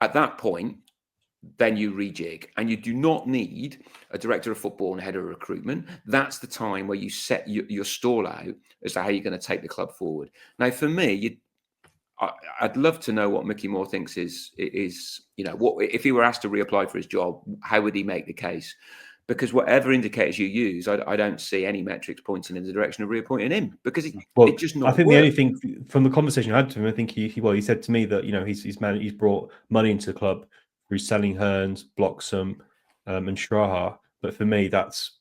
at that point, then you rejig, and you do not need a director of football and head of recruitment. That's the time where you set your stall out as to how you're going to take the club forward. Now, for me, I'd love to know what Mickey Moore thinks is what if he were asked to reapply for his job, how would he make the case? Because whatever indicators you use, I don't see any metrics pointing in the direction of reappointing him because it just not. I think the only thing from the conversation I had to him, I think he said to me that he's brought money into the club through selling Hearns, Bloxham, and Straha. But for me, that's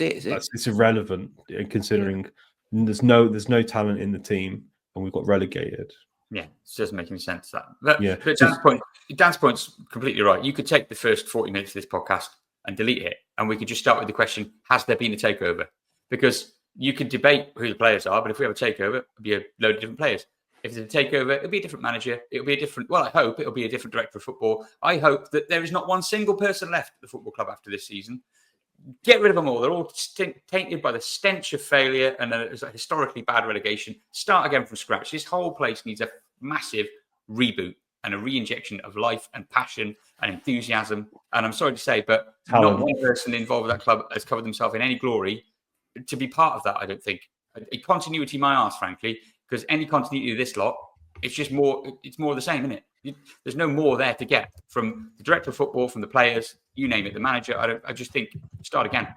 it. Is it? It's irrelevant considering there's no talent in the team and we've got relegated. Yeah, it doesn't make any sense. But Dan's point's completely right. You could take the first 40 minutes of this podcast and delete it, and we could just start with the question: has there been a takeover? Because you could debate who the players are, but if we have a takeover, it'll be a load of different players. If there's a takeover, it'll be a different manager. It'll be a different. Well, I hope it'll be a different director of football. I hope that there is not one single person left at the football club after this season. Get rid of them all. They're all tainted by the stench of failure and a historically bad relegation. Start again from scratch. This whole place needs a massive reboot and a re-injection of life and passion and enthusiasm. And I'm sorry to say, but not one person involved with that club has covered themselves in any glory to be part of that, I don't think. A continuity my arse, frankly, because any continuity of this lot, it's more of the same, isn't it? There's no more there to get from the director of football, from the players, you name it, the manager. I just think start again.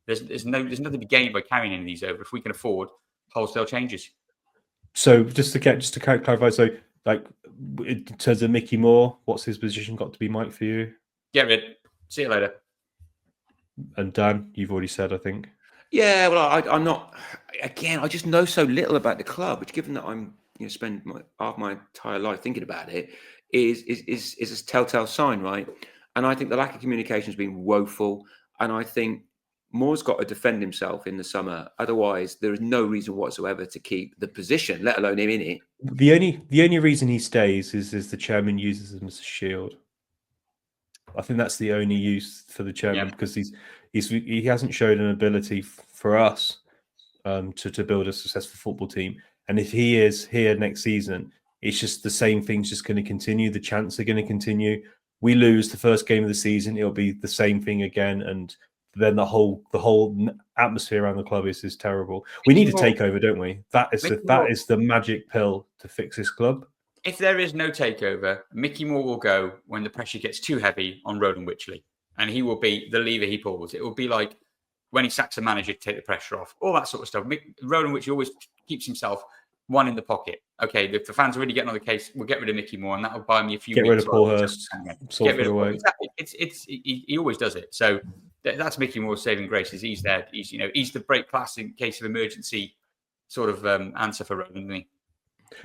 There's nothing to be gained by carrying any of these over if we can afford wholesale changes. So just to clarify, so like in terms of Mickey Moore, what's his position got to be, Mike, for you? Get rid. See you later. And Dan, you've already said, I think. Yeah, well, I'm not. Again, I just know so little about the club, which, given that I'm spend half my entire life thinking about it, is a telltale sign, right? And I think the lack of communication has been woeful. And I think Moore's got to defend himself in the summer. Otherwise, there is no reason whatsoever to keep the position, let alone him in it. The only reason he stays is the chairman uses him as a shield. I think that's the only use for the chairman because he hasn't showed an ability for us to build a successful football team. And if he is here next season, it's just the same thing's just going to continue. The chants are going to continue. We lose the first game of the season, it'll be the same thing again. And then the whole atmosphere around the club is terrible. We need a takeover, don't we? That is the magic pill to fix this club. If there is no takeover, Mickey Moore will go when the pressure gets too heavy on Roland Wycherley, and he will be the lever he pulls. It will be like when he sacks a manager to take the pressure off, all that sort of stuff. Roland Wycherley always keeps himself one in the pocket. Okay, if the fans are really getting on the case, we'll get rid of Mickey Moore, and that will buy me a few. Get rid of Paul Hurst. Get rid of away. Exactly. He always does it. So that's Mickey Moore's saving grace. He's there. He's the break class in case of emergency sort of answer for Roland, isn't he?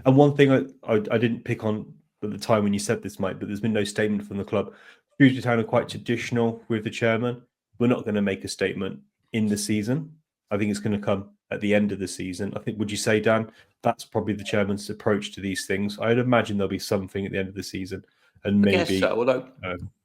And one thing I didn't pick on at the time when you said this, Mike, but there's been no statement from the club. Shrewsbury Town are quite traditional with the chairman. We're not going to make a statement in the season. I think it's going to come at the end of the season. I think, would you say, Dan, that's probably the chairman's approach to these things? I'd imagine there'll be something at the end of the season. And maybe, I guess so. Although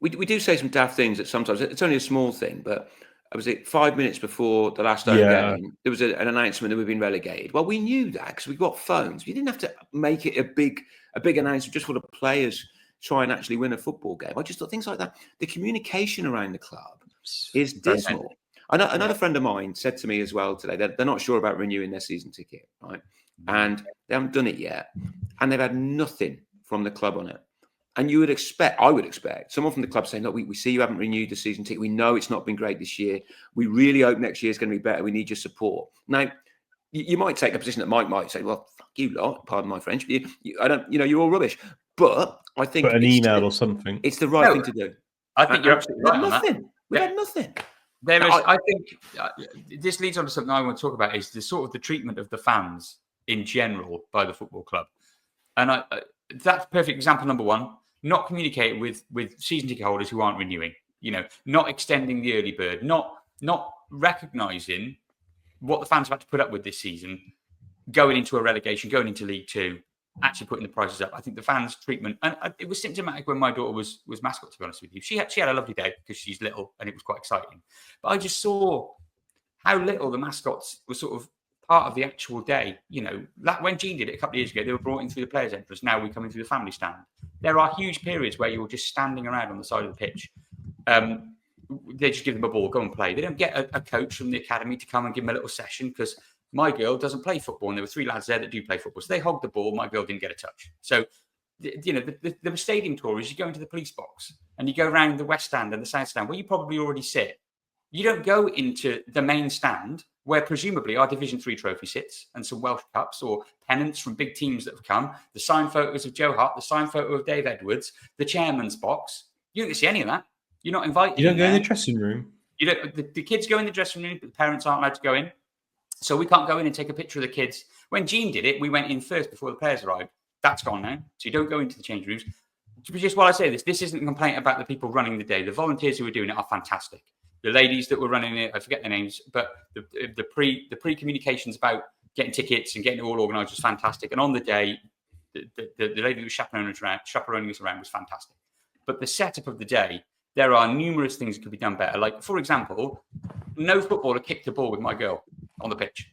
we do say some daft things that sometimes it's only a small thing, but was it 5 minutes before the last home game? There was an announcement that we've been relegated. Well, we knew that because we've got phones. You didn't have to make it a big announcement just for the players try and actually win a football game. I just thought things like that. The communication around the club is dismal. Another friend of mine said to me as well today that they're not sure about renewing their season ticket, right? And they haven't done it yet, and they've had nothing from the club on it. And I would expect someone from the club saying, look, we see you haven't renewed the season ticket. We know it's not been great this year. We really hope next year is going to be better. We need your support. Now, you might take a position that Mike might say, well, fuck you lot, pardon my French. You're all rubbish. But I think an email or something. It's the right thing to do. I think you're absolutely right on that. We've had nothing. I think this leads on to something I want to talk about is the sort of the treatment of the fans in general by the football club. And that's perfect example number one. Not communicating with season ticket holders who aren't renewing, not extending the early bird, not recognising what the fans have had to put up with this season, going into a relegation, going into League Two, actually putting the prices up. I think the fans' treatment, and it was symptomatic when my daughter was mascot, to be honest with you. She had a lovely day because she's little and it was quite exciting. But I just saw how little the mascots were sort of part of the actual day. That when Gene did it a couple of years ago, they were brought in through the players' entrance. Now we're coming through the family stand. There are huge periods where you're just standing around on the side of the pitch. They just give them a ball, go and play. They don't get a coach from the academy to come and give them a little session because my girl doesn't play football, and there were 3 lads there that do play football. So they hogged the ball. My girl didn't get a touch. So, the stadium tour is you go into the police box and you go around the West Stand and the South Stand where you probably already sit. You don't go into the main stand where presumably our Division 3 trophy sits and some Welsh Cups or pennants from big teams that have come, the signed photos of Joe Hart, the signed photo of Dave Edwards, the chairman's box. You don't get to see any of that. You're not invited. You don't go in the dressing room. You don't. The kids go in the dressing room, but the parents aren't allowed to go in. So we can't go in and take a picture of the kids. When Gene did it, we went in first before the players arrived. That's gone now. So you don't go into the change rooms. Just while I say this isn't a complaint about the people running the day. The volunteers who were doing it are fantastic. The ladies that were running it, I forget their names, but the pre-communications about getting tickets and getting it all organised was fantastic. And on the day, the lady who was chaperoning us around was fantastic. But the setup of the day, there are numerous things that could be done better. Like, for example, no footballer kicked the ball with my girl on the pitch.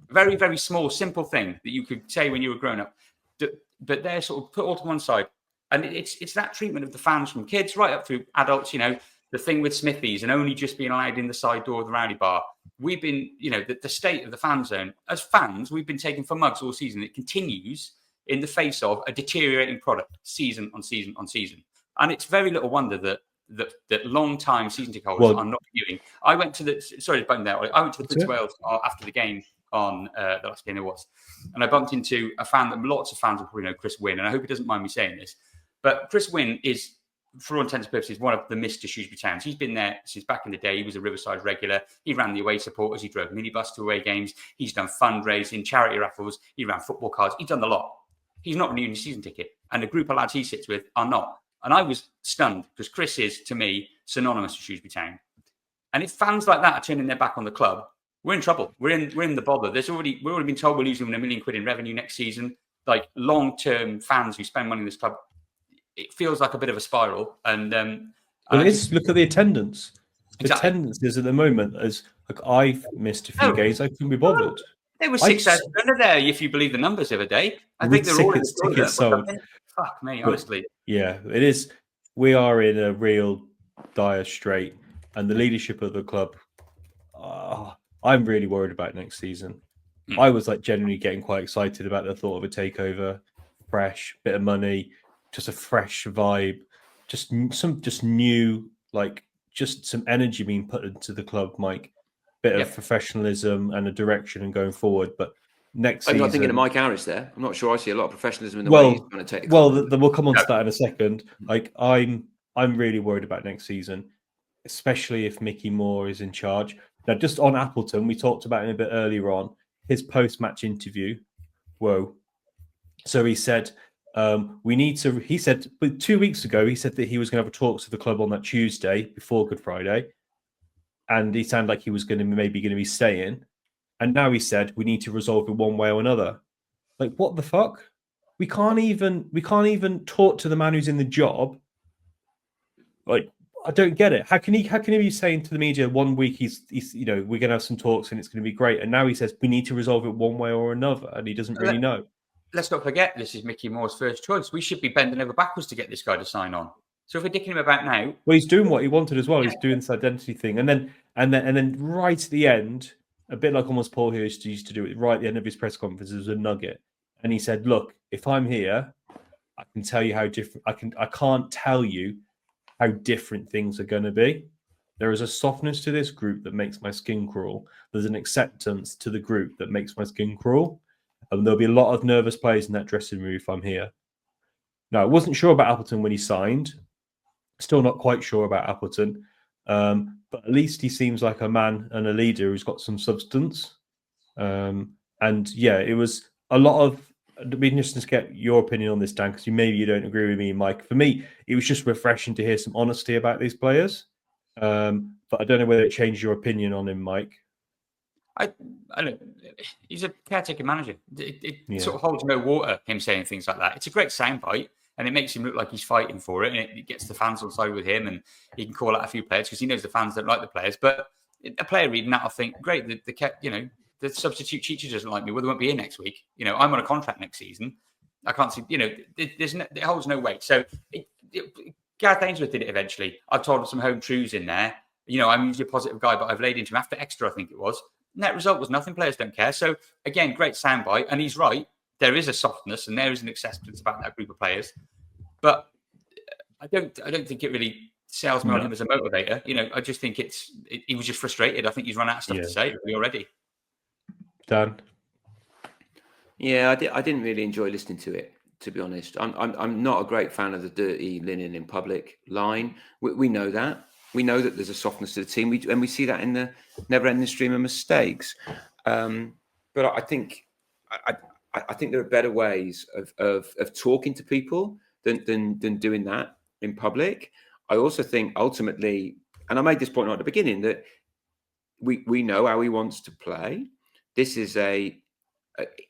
Very, very small, simple thing that you could say when you were grown up. But they're sort of put all to one side. And it's that treatment of the fans from kids right up through adults, the thing with Smithies and only just being allowed in the side door of the rowdy bar. We've been, the state of the fan zone. As fans, we've been taking for mugs all season. It continues in the face of a deteriorating product season on season on season. And it's very little wonder that long-time season ticket holders are not viewing. I went to the Prince of Wales after the game on the last game there was, and I bumped into a fan that lots of fans will probably know, Chris Wynn, and I hope he doesn't mind me saying this, but Chris Wynn is, for all intents and purposes, one of the Mr. Shrewsbury Towns. He's been there since back in the day. He was a Riverside regular. He ran the away supporters. He drove minibus to away games. He's done fundraising, charity raffles. He ran football cards. He's done the lot. He's not renewing his season ticket, and the group of lads he sits with are not. And I was stunned because Chris is, to me, synonymous with Shrewsbury Town. And if fans like that are turning their back on the club, we're in trouble. We're in the bother. We've already been told we're losing £1 million in revenue next season. Like long-term fans who spend money in this club, it feels like a bit of a spiral. And look at the attendance. The Exactly. attendance is at the moment as like I've missed a few games. I couldn't be bothered. There were 6,000 under there, if you believe the numbers the other day. I think they're all tickets sold. Fuck me, honestly. Yeah, it is. We are in a real dire strait, and the leadership of the club I'm really worried about next season. I was like genuinely getting quite excited about the thought of a takeover, fresh bit of money, just a fresh vibe, just new, like just some energy being put into the club, Mike. Bit of professionalism and a direction and going forward. But next I'm season, not thinking of Mike Harris there. I'm not sure I see a lot of professionalism in the way he's going to take the club. We'll come on to that in a second. Like I'm really worried about next season, especially if Mickey Moore is in charge. Now, just on Appleton, we talked about him a bit earlier on, his post-match interview. Whoa. So he said, he said, but 2 weeks ago, he said that he was going to have a talk to the club on that Tuesday before Good Friday. And he sounded like he was maybe going to be staying. And now he said, we need to resolve it one way or another. Like, what the fuck? We can't even talk to the man who's in the job. Like, I don't get it. How can he be saying to the media 1 week he's we're gonna have some talks and it's gonna be great, and now he says we need to resolve it one way or another, and he doesn't really know. Let's not forget this is Mickey Moore's first choice. We should be bending over backwards to get this guy to sign on. So if we're dicking him about now, well, he's doing what he wanted as well. He's doing this identity thing, and then right at the end, a bit like almost Paul Hurst used to do it right at the end of his press conference, there was a nugget, and he said, "Look, if I'm here, I can tell you how different. I can't tell you how different things are going to be. There is a softness to this group that makes my skin crawl. There's an acceptance to the group that makes my skin crawl. And there'll be a lot of nervous players in that dressing room if I'm here." Now, I wasn't sure about Appleton when he signed. Still not quite sure about Appleton. But at least he seems like a man and a leader who's got some substance. And yeah, it was a lot of... It'd be interesting to get your opinion on this, Dan, because maybe you don't agree with me, Mike. For me, it was just refreshing to hear some honesty about these players. But I don't know whether it changed your opinion on him, Mike. I don't. He's a caretaker manager. It sort of holds no water, him saying things like that. It's a great soundbite, and it makes him look like he's fighting for it, and it gets the fans on side with him, and he can call out a few players because he knows the fans don't like the players. But a player reading that, I think, great. The substitute teacher doesn't like me. Well, they won't be here next week. I'm on a contract next season. I can't see. It holds no weight. So Gareth Ainsworth did it eventually. I told him some home truths in there. I'm usually a positive guy, but I've laid into him after extra, I think it was. Net result was nothing. Players don't care. So again, great soundbite, and he's right. There is a softness and there is an acceptance about that group of players, but I don't think it really sells me on him as a motivator. I just think he was just frustrated. I think he's run out of stuff to say already. Dan? Yeah, I didn't really enjoy listening to it, to be honest. I'm not a great fan of the dirty linen in public line. We know that. We know that there's a softness to the team, and we see that in the never-ending stream of mistakes. But I think there are better ways of talking to people than doing that in public. I also think ultimately, and I made this point right at the beginning, that we know how he wants to play. This is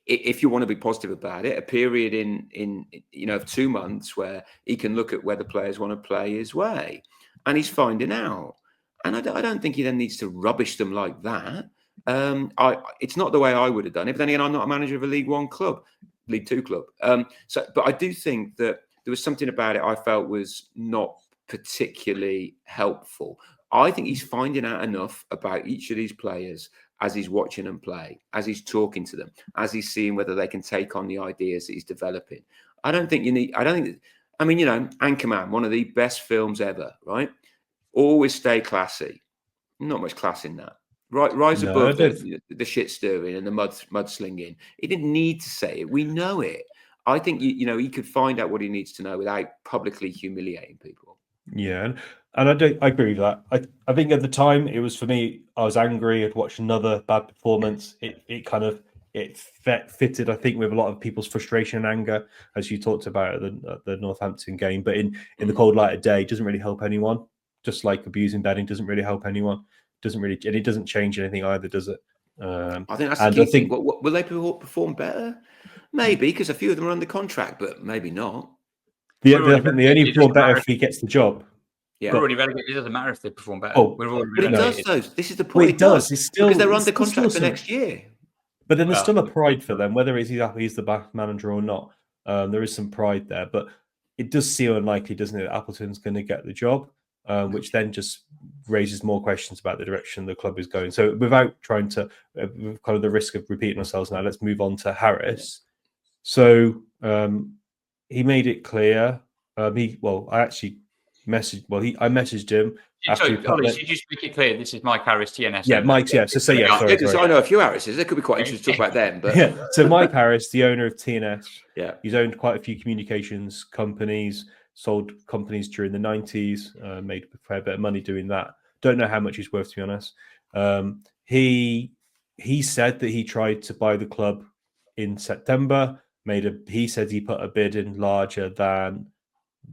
if you want to be positive about it, a period in of 2 months where he can look at where the players want to play his way. And he's finding out. And I don't think he then needs to rubbish them like that. It's not the way I would have done it. But then again, I'm not a manager of a League Two club. But I do think that there was something about it I felt was not particularly helpful. I think he's finding out enough about each of these players as he's watching them play, as he's talking to them, as he's seeing whether they can take on the ideas that he's developing. Anchorman, one of the best films ever, right? Always stay classy. Not much class in that. Rise above the shit stirring and the mud slinging. He didn't need to say it. We know it. I think he could find out what he needs to know without publicly humiliating people. Yeah, and I agree with that. I think at the time it was, for me, I was angry. I'd watched another bad performance. It fitted, I think, with a lot of people's frustration and anger, as you talked about at the Northampton game. But in the cold light of day, it doesn't really help anyone. Just like abusing betting doesn't really help anyone. And it doesn't change anything either, does it? I think that's the key thing. Will they perform better? Maybe, because a few of them are under contract, but maybe not. I think they only perform better if he gets the job. Yeah, we're already relegated. It doesn't matter if they perform better. But it does, though. This is the point. It does. It's still, because they're under contract for next year. But then there's still a pride for them, whether he's the back manager or not. There is some pride there, but it does seem unlikely, doesn't it, that Appleton's going to get the job. which then just raises more questions about the direction the club is going. So without trying to, with kind of the risk of repeating ourselves now, let's move on to Harris. So he made it clear. I messaged him. Sorry, Ollie, should you just make it clear this is Mike Harris, TNS? Yeah, Mike's, yeah. So say, yeah, sorry. Because I know a few Harrises. It could be quite interesting to talk about them. But yeah, so Mike Harris, the owner of TNS, yeah, he's owned quite a few communications companies, sold companies during the 90s, made a fair bit of money doing that. Don't know how much he's worth, to be honest. He said that he tried to buy the club in September. He said he put a bid in larger than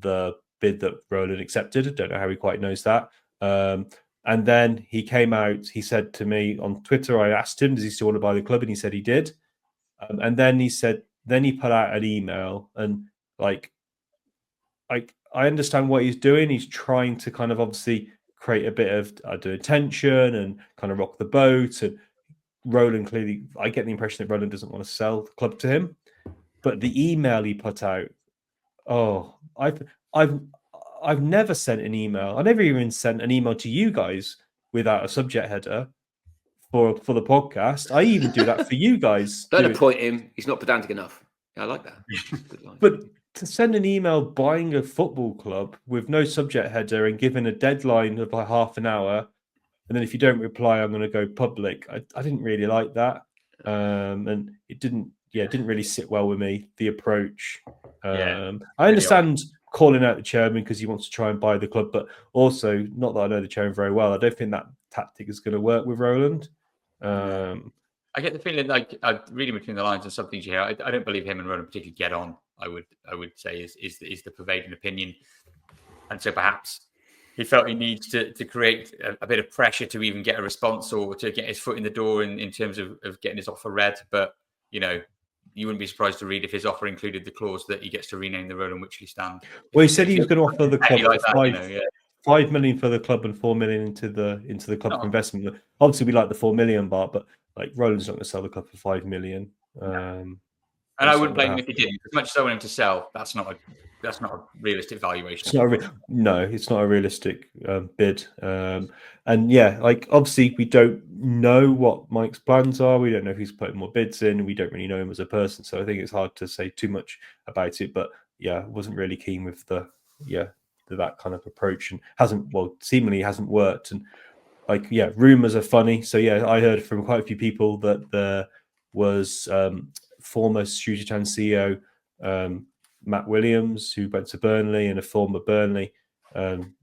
the bid that Roland accepted. I don't know how he quite knows that. And then he came out, he said to me on Twitter, I asked him, does he still want to buy the club? And he said he did. And then he put out an email, and I understand what he's doing. He's trying to kind of obviously create a bit of tension and kind of rock the boat. And Roland clearly, I get the impression that Roland doesn't want to sell the club to him. But the email he put out, I've never sent an email. I never even sent an email to you guys without a subject header for the podcast. I even do that for you guys. Don't appoint him. He's not pedantic enough. Yeah, I like that. Good line. But to send an email buying a football club with no subject header and given a deadline of like half an hour, and then if you don't reply, I'm going to go public. I didn't really like that, and it didn't really sit well with me. The approach. I understand calling out the chairman because he wants to try and buy the club, but also, not that I know the chairman very well, I don't think that tactic is going to work with Roland. I get the feeling, like reading between the lines and some things you hear, I don't believe him and Roland particularly get on. I would say is the pervading opinion, and so perhaps he felt he needs to create a bit of pressure to even get a response or to get his foot in the door in terms of getting his offer read. But you wouldn't be surprised to read if his offer included the clause that he gets to rename the Roland Wycherley stand. Well, he said he was going to offer the club 5 million for the club and 4 million into the club investment. Obviously, we like the 4 million bar, but like Roland's not going to sell the club for 5 million. And I wouldn't blame him if he didn't. As much as I want him to sell, that's not a realistic valuation. It's not a realistic bid. And yeah, like obviously we don't know what Mike's plans are. We don't know if he's putting more bids in. We don't really know him as a person, so I think it's hard to say too much about it. But yeah, wasn't really keen with that kind of approach, and seemingly hasn't worked. And rumors are funny. So yeah, I heard from quite a few people that there was former Shooter Town CEO Matt Williams, who went to Burnley, and a former Burnley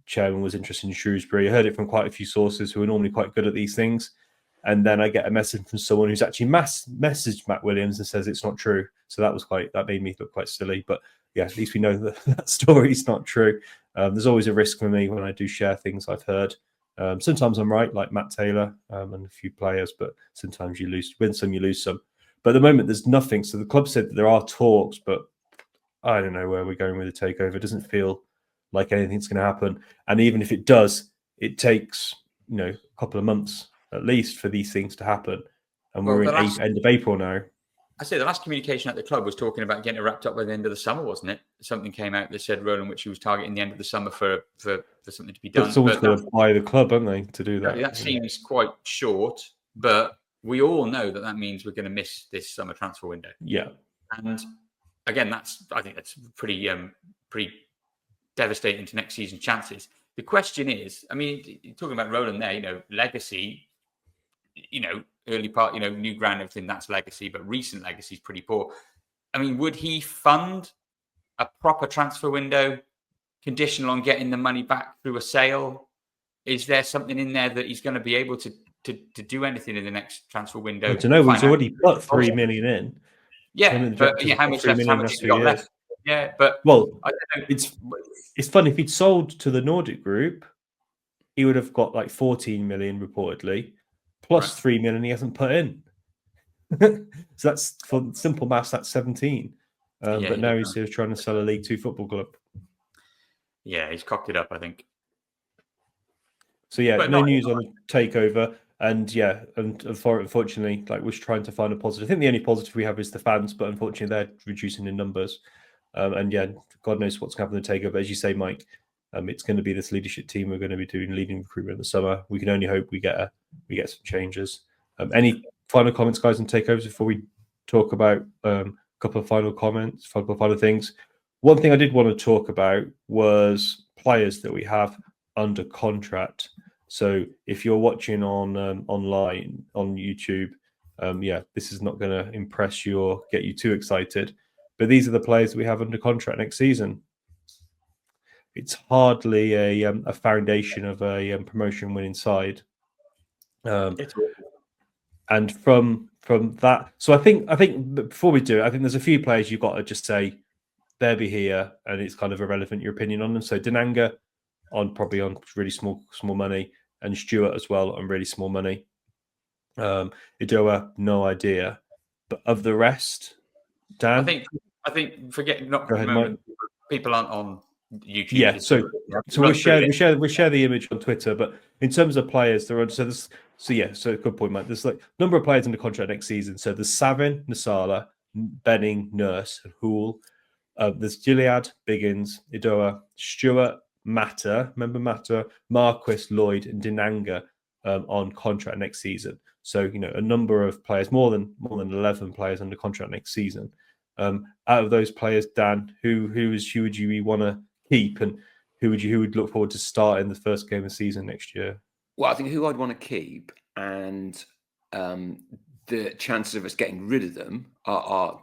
chairman was interested in Shrewsbury. I heard it from quite a few sources who are normally quite good at these things. And then I get a message from someone who's actually messaged Matt Williams and says it's not true. So that made me look quite silly. But yeah, at least we know that story is not true. There's always a risk for me when I do share things I've heard. Sometimes I'm right, like Matt Taylor and a few players, but sometimes you win some, you lose some. But at the moment, there's nothing. So the club said that there are talks, but I don't know where we're going with the takeover. It doesn't feel like anything's going to happen. And even if it does, it takes a couple of months at least for these things to happen. And we're in end of April now. I say the last communication at the club was talking about getting it wrapped up by the end of the summer, wasn't it? Something came out that said Roland, which he was targeting the end of the summer for something to be done. But someone's going to buy the club, aren't they, to do that? That seems quite short, but we all know that means we're going to miss this summer transfer window. Yeah. And again, I think that's pretty devastating to next season's chances. The question is, I mean, you're talking about Roland there, legacy, early part, new ground, everything, that's legacy, but recent legacy is pretty poor. I mean, would he fund a proper transfer window conditional on getting the money back through a sale? Is there something in there that he's going to be able to do anything in the next transfer window? I don't know. He's already put 3 million in. Yeah, but how much has he got left? Yeah, but it's funny. If he'd sold to the Nordic Group, he would have got like 14 million reportedly, plus 3 million he hasn't put in. So that's, for simple maths, that's 17. But now he's trying to sell a League Two football club. Yeah, he's cocked it up, I think. So yeah, no news on the takeover. And yeah, and unfortunately, we're trying to find a positive. I think the only positive we have is the fans, but unfortunately they're reducing in numbers. And yeah, God knows what's going to happen in the takeover. As you say, Mike, It's going to be this leadership team. We're going to be doing leading recruitment in the summer. We can only hope we get some changes. Any final comments, guys, on takeovers before we talk about a couple of final comments, a couple of final things? One thing I did want to talk about was players that we have under contract. So if you're watching on online on YouTube, this is not going to impress you or get you too excited. But these are the players that we have under contract next season. It's hardly a foundation of a promotion-winning side. And from that, so I think before we do it, I think there's a few players you've got to just say they'll be here, and it's kind of irrelevant your opinion on them. So Denanga probably on really small money, and Stewart as well on really small money. Idoa, no idea, but of the rest, Dan, I think forget not Go ahead, moment, people aren't on YouTube. Yeah, so we'll share the image on Twitter. But in terms of players, there are so good point, Mike. There's like number of players under contract next season. So there's Savin, Nasala, Benning, Nurse, and Hoole. There's Gilead, Biggins, Idoa, Stewart, Mata. Remember Mata, Marquis, Lloyd, and Denanga on contract next season. So a number of players, more than 11 players under contract next season. Out of those players, Dan, who would you want to keep, and who would look forward to start in the first game of the season next year? Well, I think who I'd want to keep, and the chances of us getting rid of them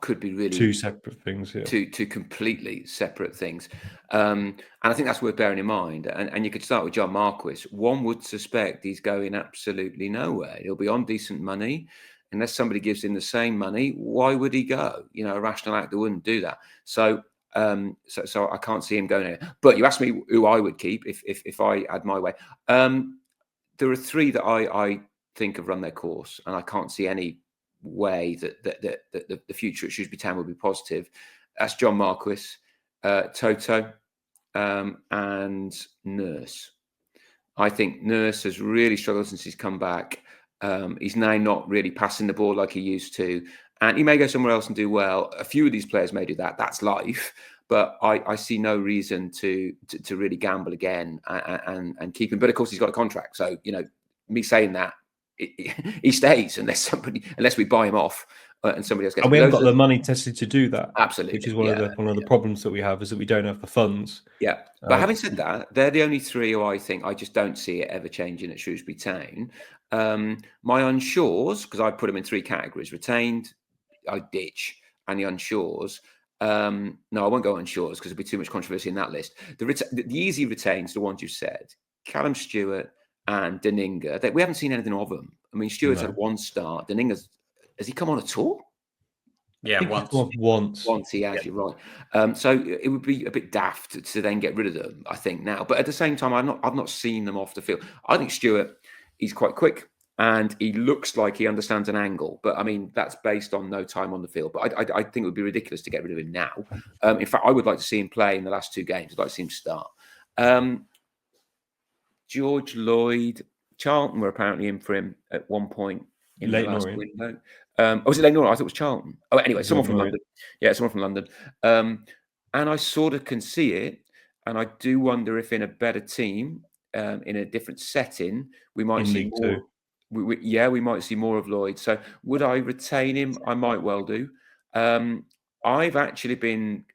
could be really two separate things. Yeah. Two completely separate things, and I think that's worth bearing in mind. And you could start with John Marquis. One would suspect he's going absolutely nowhere. He'll be on decent money. Unless somebody gives him the same money, why would he go? A rational actor wouldn't do that. So I can't see him going there. But you asked me who I would keep if I had my way. There are three that I think have run their course, and I can't see any way that the future at Shrewsbury Town will be positive. That's John Marquis, Toto, and Nurse. I think Nurse has really struggled since he's come back. He's now not really passing the ball like he used to, and he may go somewhere else and do well. A few of these players may do that. That's life, but I see no reason to really gamble again and keep him. But of course, he's got a contract, so me saying that he stays unless we buy him off and somebody else gets. And we haven't got the money tested to do that. Absolutely, which is one of the problems that we have, is that we don't have the funds. Yeah, but having said that, they're the only three who I think I just don't see it ever changing at Shrewsbury Town. My unshores, because I put them in three categories: retained, I ditch, and the unshores. No, I won't go unshores because there'll be too much controversy in that list. The easy retains, the ones you said, Callum Stewart and Denanga. We haven't seen anything of them. I mean, Stewart's had one start. Denanga's, has he come on at all? Yeah, Once he has, you're right. So it would be a bit daft to then get rid of them, I think, now. But at the same time, I've not seen them off the field. I think Stewart, he's quite quick and he looks like he understands an angle. But I mean, that's based on no time on the field. But I think it would be ridiculous to get rid of him now. In fact, I would like to see him play in the last two games. I'd like to see him start. George Lloyd, Charlton were apparently in for him at one point in the last window. Was it Leighton Orient? I thought it was Charlton. Oh, anyway, someone from London. Yeah, someone from London. And I sort of can see it. And I do wonder if in a better team, in a different setting, we might see more. We might see more of Lloyd. So would I retain him? I might well do. I've actually been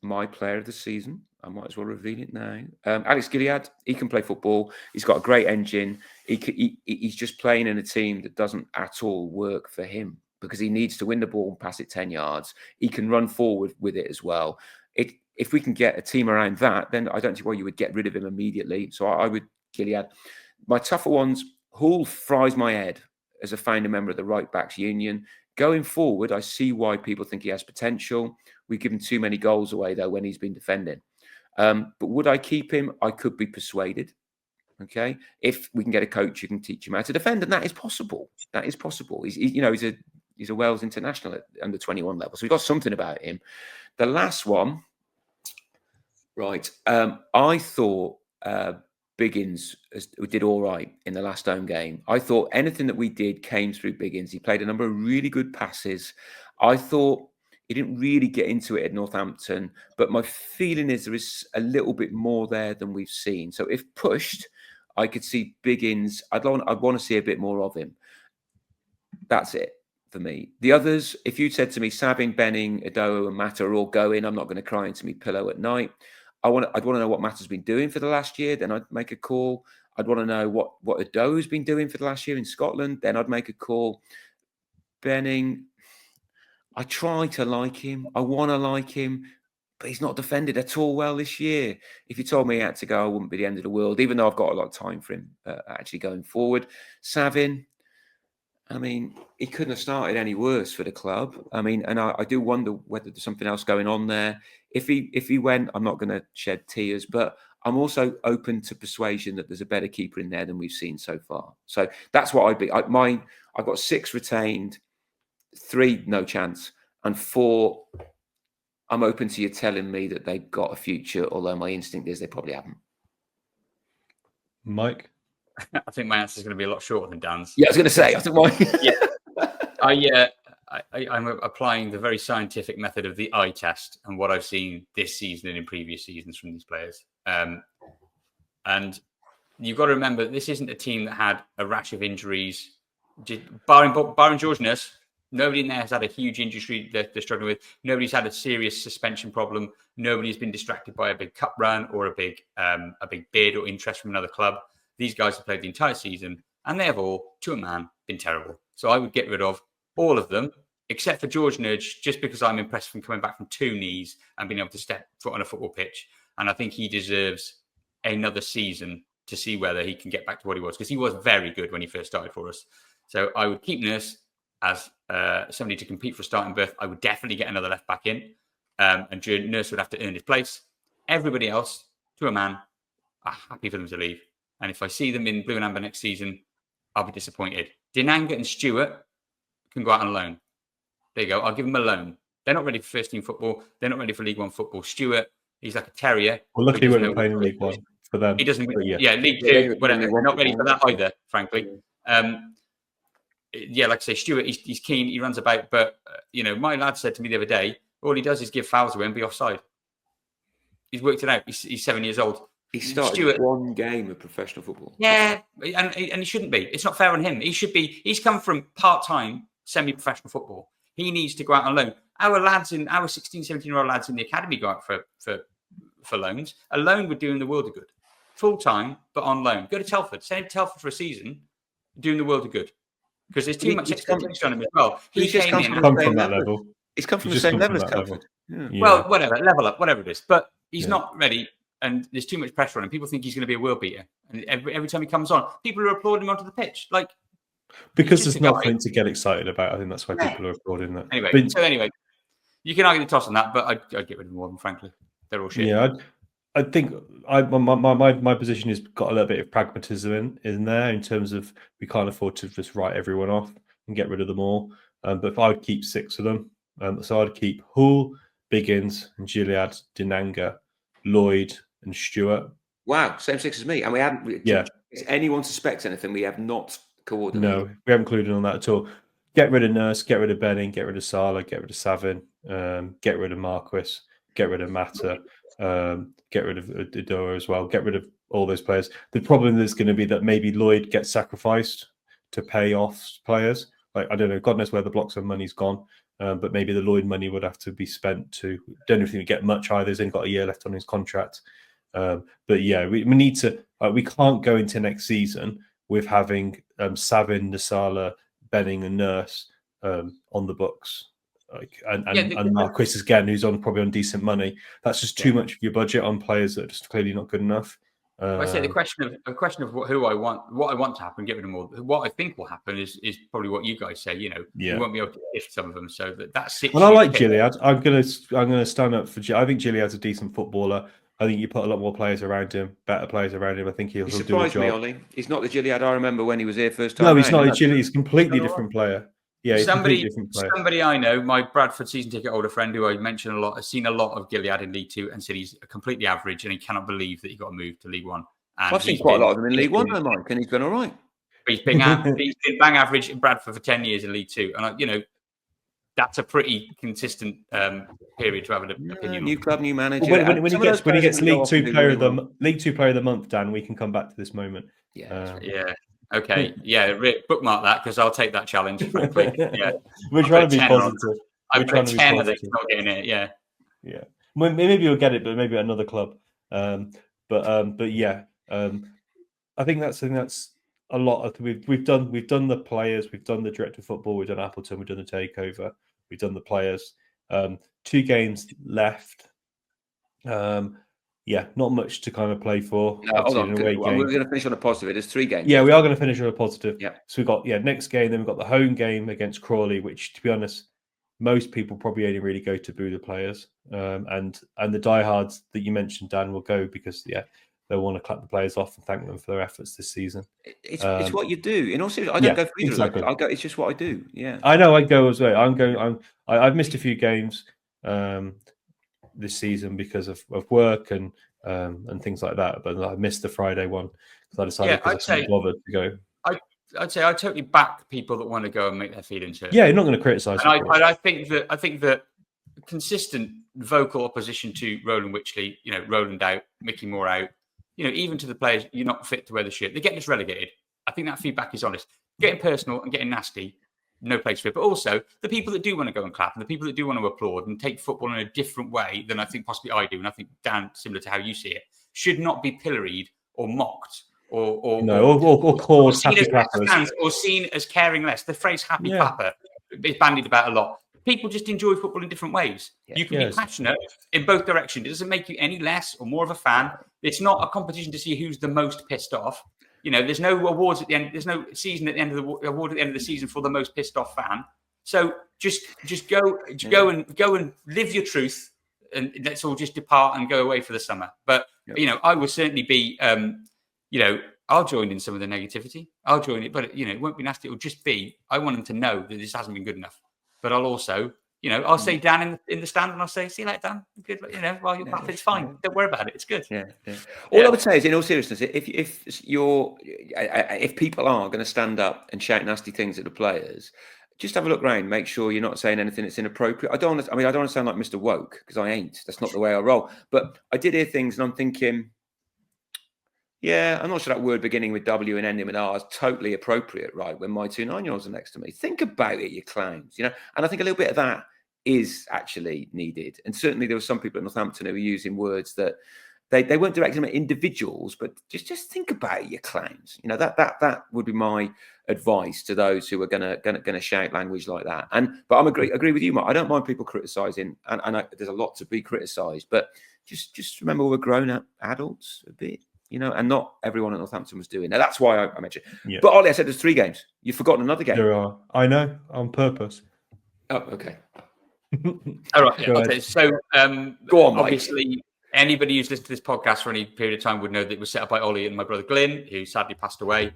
my player of the season. I might as well reveal it now. Alex Gilead, he can play football. He's got a great engine. He's just playing in a team that doesn't at all work for him because he needs to win the ball and pass it 10 yards. He can run forward with it as well. If we can get a team around that, then I don't see why you would get rid of him immediately. So I would Gilead. My tougher ones, Hull fries my head as a founder member of the Right Backs Union. Going forward, I see why people think he has potential. We give him too many goals away, though, when he's been defending. But would I keep him? I could be persuaded. Okay, if we can get a coach who can teach him how to defend, and that is possible. That is possible. He's a Wales international at under 21 level, so we've got something about him. The last one, right? I thought Biggins did all right in the last home game. I thought anything that we did came through Biggins. He played a number of really good passes. I thought He didn't really get into it at Northampton, but my feeling is there is a little bit more there than we've seen. So if pushed, I could see Biggins. I'd want to see a bit more of him. That's it for me. The others, if you'd said to me, Savin, Benning, Adowo, and Mata are all going, I'm not going to cry into my pillow at night. I'd want to know what Mata's been doing for the last year. Then I'd make a call. I'd want to know what Adowo's been doing for the last year in Scotland. Then I'd make a call. Benning, I try to like him. I want to like him, but he's not defended at all well this year. If you told me he had to go, I wouldn't be the end of the world, even though I've got a lot of time for him actually going forward. Savin, I mean, he couldn't have started any worse for the club. I mean, and I do wonder whether there's something else going on there. If he went, I'm not going to shed tears, but I'm also open to persuasion that there's a better keeper in there than we've seen so far. So that's what I'd be. I've got 6 retained, 3 no chance, and 4 I'm open to you telling me that they've got a future, although my instinct is they probably haven't. Mike? I think my answer is going to be a lot shorter than Dan's. Yeah, I was going to say. I think I'm applying the very scientific method of the eye test and what I've seen this season and in previous seasons from these players. And you've got to remember, this isn't a team that had a rash of injuries. Barring George Nurse, nobody in there has had a huge injury they're struggling with. Nobody's had a serious suspension problem. Nobody's been distracted by a big cup run or a big bid or interest from another club. These guys have played the entire season, and they have all, to a man, been terrible. So I would get rid of all of them, except for George Nudge, just because I'm impressed from coming back from 2 knees and being able to step foot on a football pitch. And I think he deserves another season to see whether he can get back to what he was, because he was very good when he first started for us. So I would keep Nurse as somebody to compete for a starting berth. I would definitely get another left back in, and Nurse would have to earn his place. Everybody else, to a man, are happy for them to leave. And if I see them in blue and amber next season, I'll be disappointed. Dinanga and Stewart can go out on loan. There you go. I'll give them a loan. They're not ready for first team football. They're not ready for League One football. Stewart, he's like a terrier. Well, luckily we're not playing in League One for them. He doesn't. Yeah, League Two, whatever. Not ready for that either, frankly. Like I say, Stewart, he's keen. He runs about. But, my lad said to me the other day, all he does is give fouls away and be offside. He's worked it out. He's 7 years old. He started 1 game of professional football. Yeah, and he shouldn't be. It's not fair on him. He should be. He's come from part-time, semi-professional football. He needs to go out on loan. Our 16, 17-year-old lads in the academy go out for loans. A loan would do him the world of good. Full-time, but on loan. Go to Telford. Send him to Telford for a season, doing the world of good. Because there's too much expectation on him as well. He's just come from that level. He's come from the same level as Telford. Yeah. Well, whatever. Level up, whatever it is. But he's not ready. And there's too much pressure on him. People think he's going to be a world beater. And every time he comes on, people are applauding him onto the pitch. Because there's nothing to get excited about. I think that's why people are applauding that. Anyway, you can argue the toss on that, but I'd get rid of more of them, frankly. They're all shit. Yeah, I think my position has got a little bit of pragmatism in there in terms of we can't afford to just write everyone off and get rid of them all. But if I would keep 6 of them, so I'd keep Hull, Biggins, and Gilead, Dinanga, Lloyd, and Stewart. Wow, same 6 as me. And we haven't. Yeah. If anyone suspects anything, we have not coordinated. No, we haven't included on that at all. Get rid of Nurse, get rid of Benning, get rid of Salah, get rid of Savin, get rid of Marquis, get rid of Mata, get rid of Adowo as well, get rid of all those players. The problem is going to be that maybe Lloyd gets sacrificed to pay off players. I don't know, God knows where the blocks of money's gone. But maybe the Lloyd money would have to be spent to. Don't think we get much either. He's only got a year left on his contract. But yeah, we need to. We can't go into next season with having Savin, Nasala, Benning, and Nurse on the books, and Marquis again, who's probably on decent money. That's just too much of your budget on players that are just clearly not good enough. I say the question of who I want to happen, get rid of them all. What I think will happen is probably what you guys say. We won't be able to lift some of them. So that's it. Well, I like Gilead. I'm gonna stand up for. I think Gilead's a decent footballer. I think you put a lot more players around him, better players around him. I think he'll do a job. He surprised me, Ollie. He's not the Gilead I remember when he was here first time. No, he's not a Gilead. He's a completely different player. Yeah, somebody I know, my Bradford season ticket holder friend who I mentioned a lot, has seen a lot of Gilead in League Two and said he's completely average and he cannot believe that he got moved to League One. And I've seen quite a lot of them in League One, though, Mike, and he's been all right. He's been bang average in Bradford for 10 years in League Two, and that's a pretty consistent period to have an opinion. New club, new manager. Well, when he gets League Two Player of the Month, Dan, we can come back to this moment. Yeah. Yeah. Okay. Yeah. Bookmark that because I'll take that challenge. Frankly. Yeah. We're trying to be positive. I'm trying to be positive. Not getting it. Yeah. Yeah. Well, maybe you'll get it, but maybe at another club. But yeah. I think that's a lot of we've done the players, we've done the director of football, we've done Appleton, we've done the takeover, we've done the players. 2 games left. Not much to kind of play for. Hold on. We're going to finish on a positive. It is 3 games. Yeah, we are going to finish on a positive. Yeah. So we've got next game, then we've got the home game against Crawley, which, to be honest, most people probably only really go to boo the players. And the diehards that you mentioned, Dan, will go because they'll want to clap the players off and thank them for their efforts this season. It's what you do. In all seriousness, I don't go for either of them. I go. It's just what I do. Yeah. I know. I go as well. I've missed a few games this season because of work and things like that. But I missed the Friday one because I decided I couldn't bother to go. I'd say I totally back people that want to go and make their feelings heard. Yeah, you're not going to criticise. I think that consistent vocal opposition to Roland Wycherley, Roland out, Mickey Moore out, even to the players, you're not fit to wear the shirt. They're getting us relegated. I think that feedback is honest. Getting personal and getting nasty, no place for it. But also the people that do want to go and clap and the people that do want to applaud and take football in a different way than I think possibly I do, and I think, Dan, similar to how you see it, should not be pilloried or mocked or called happy clappers. Or seen as caring less. The phrase happy clapper is bandied about a lot. People just enjoy football in different ways. Yeah. You can be passionate in both directions. It doesn't make you any less or more of a fan. It's not a competition to see who's the most pissed off. There's no awards at the end. There's no season at the end of the award at the end of the season for the most pissed off fan. So just go and live your truth, and let's all just depart and go away for the summer. But I will certainly be. I'll join in some of the negativity. I'll join it, but it won't be nasty. It'll just be. I want them to know that this hasn't been good enough. But I'll also, I'll say Dan in the stand, and I'll say, "See you later, Dan. Good, while you're clapping, it's fine. Don't worry about it. It's good." Yeah. All I would say is, in all seriousness, if people are going to stand up and shout nasty things at the players, just have a look around. Make sure you're not saying anything that's inappropriate. I don't want to sound like Mr. Woke because I ain't. That's not the way I roll. But I did hear things, and I'm thinking, yeah, I'm not sure that word beginning with W and ending with R is totally appropriate, right? When my 2 9-year-olds are next to me. Think about it, you clowns, And I think a little bit of that is actually needed. And certainly there were some people at Northampton who were using words that they weren't directing at individuals, but just think about it, you clowns. That would be my advice to those who are gonna shout language like that. But I agree with you, Mark. I don't mind people criticising, and there's a lot to be criticised, but just remember we're grown up adults a bit. And not everyone at Northampton was doing. Now, that's why I mentioned. Yeah. But Ollie, I said there's 3 games. You've forgotten another game. There are. I know, on purpose. Oh, okay. All right. Yeah, okay. So, go on, obviously, Mike. Anybody who's listened to this podcast for any period of time would know that it was set up by Ollie and my brother Glyn, who sadly passed away.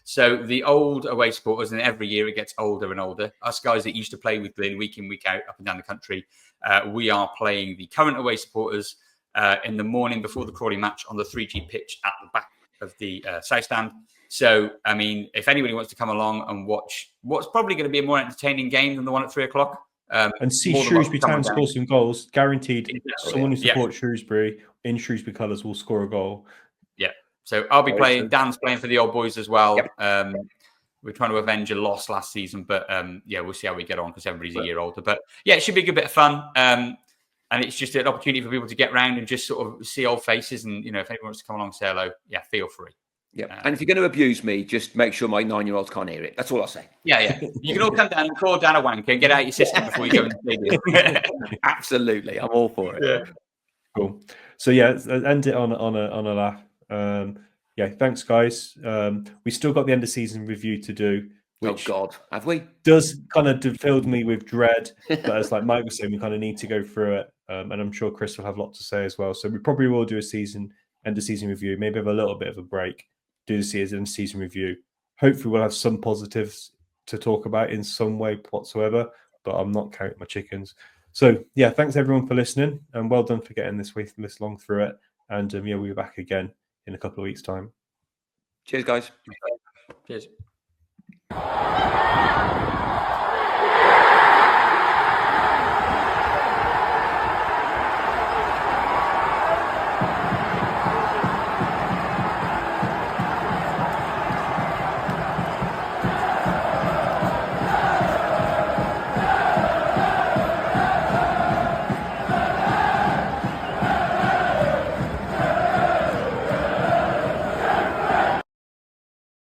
So the old away supporters, and every year it gets older and older. Us guys that used to play with Glyn week in, week out, up and down the country, we are playing the current away supporters in the morning before the Crawley match on the 3G pitch at the back of the South Stand. So, I mean, if anybody wants to come along and watch what's probably going to be a more entertaining game than the one at 3 o'clock. And see Shrewsbury Town score some goals, guaranteed. Someone who supports Shrewsbury in Shrewsbury colours will score a goal. Yeah. So I'll be playing. Dan's playing for the old boys as well. Yep. We're trying to avenge a loss last season, but we'll see how we get on because everybody's a year older. But yeah, it should be a good bit of fun. And it's just an opportunity for people to get around and just sort of see old faces. And, if anyone wants to come along and say hello, feel free. Yeah. And if you're going to abuse me, just make sure my 9-year-olds can't hear it. That's all I'll say. Yeah. You can all come down and call Dan a wanker and get out your system before you go in the stadium. Absolutely. I'm all for it. Yeah. Cool. So, end it on a laugh. Thanks, guys. We still got the end of season review to do. Which have we? Does kind of filled me with dread. But as like Mike was saying, we kind of need to go through it. And I'm sure Chris will have a lot to say as well. So we probably will do end of season review, maybe have a little bit of a break. Do the season review. Hopefully we'll have some positives to talk about in some way whatsoever, but I'm not counting my chickens. So thanks everyone for listening, and well done for getting this long through it. And we'll be back again in a couple of weeks' time. Cheers, guys. Cheers.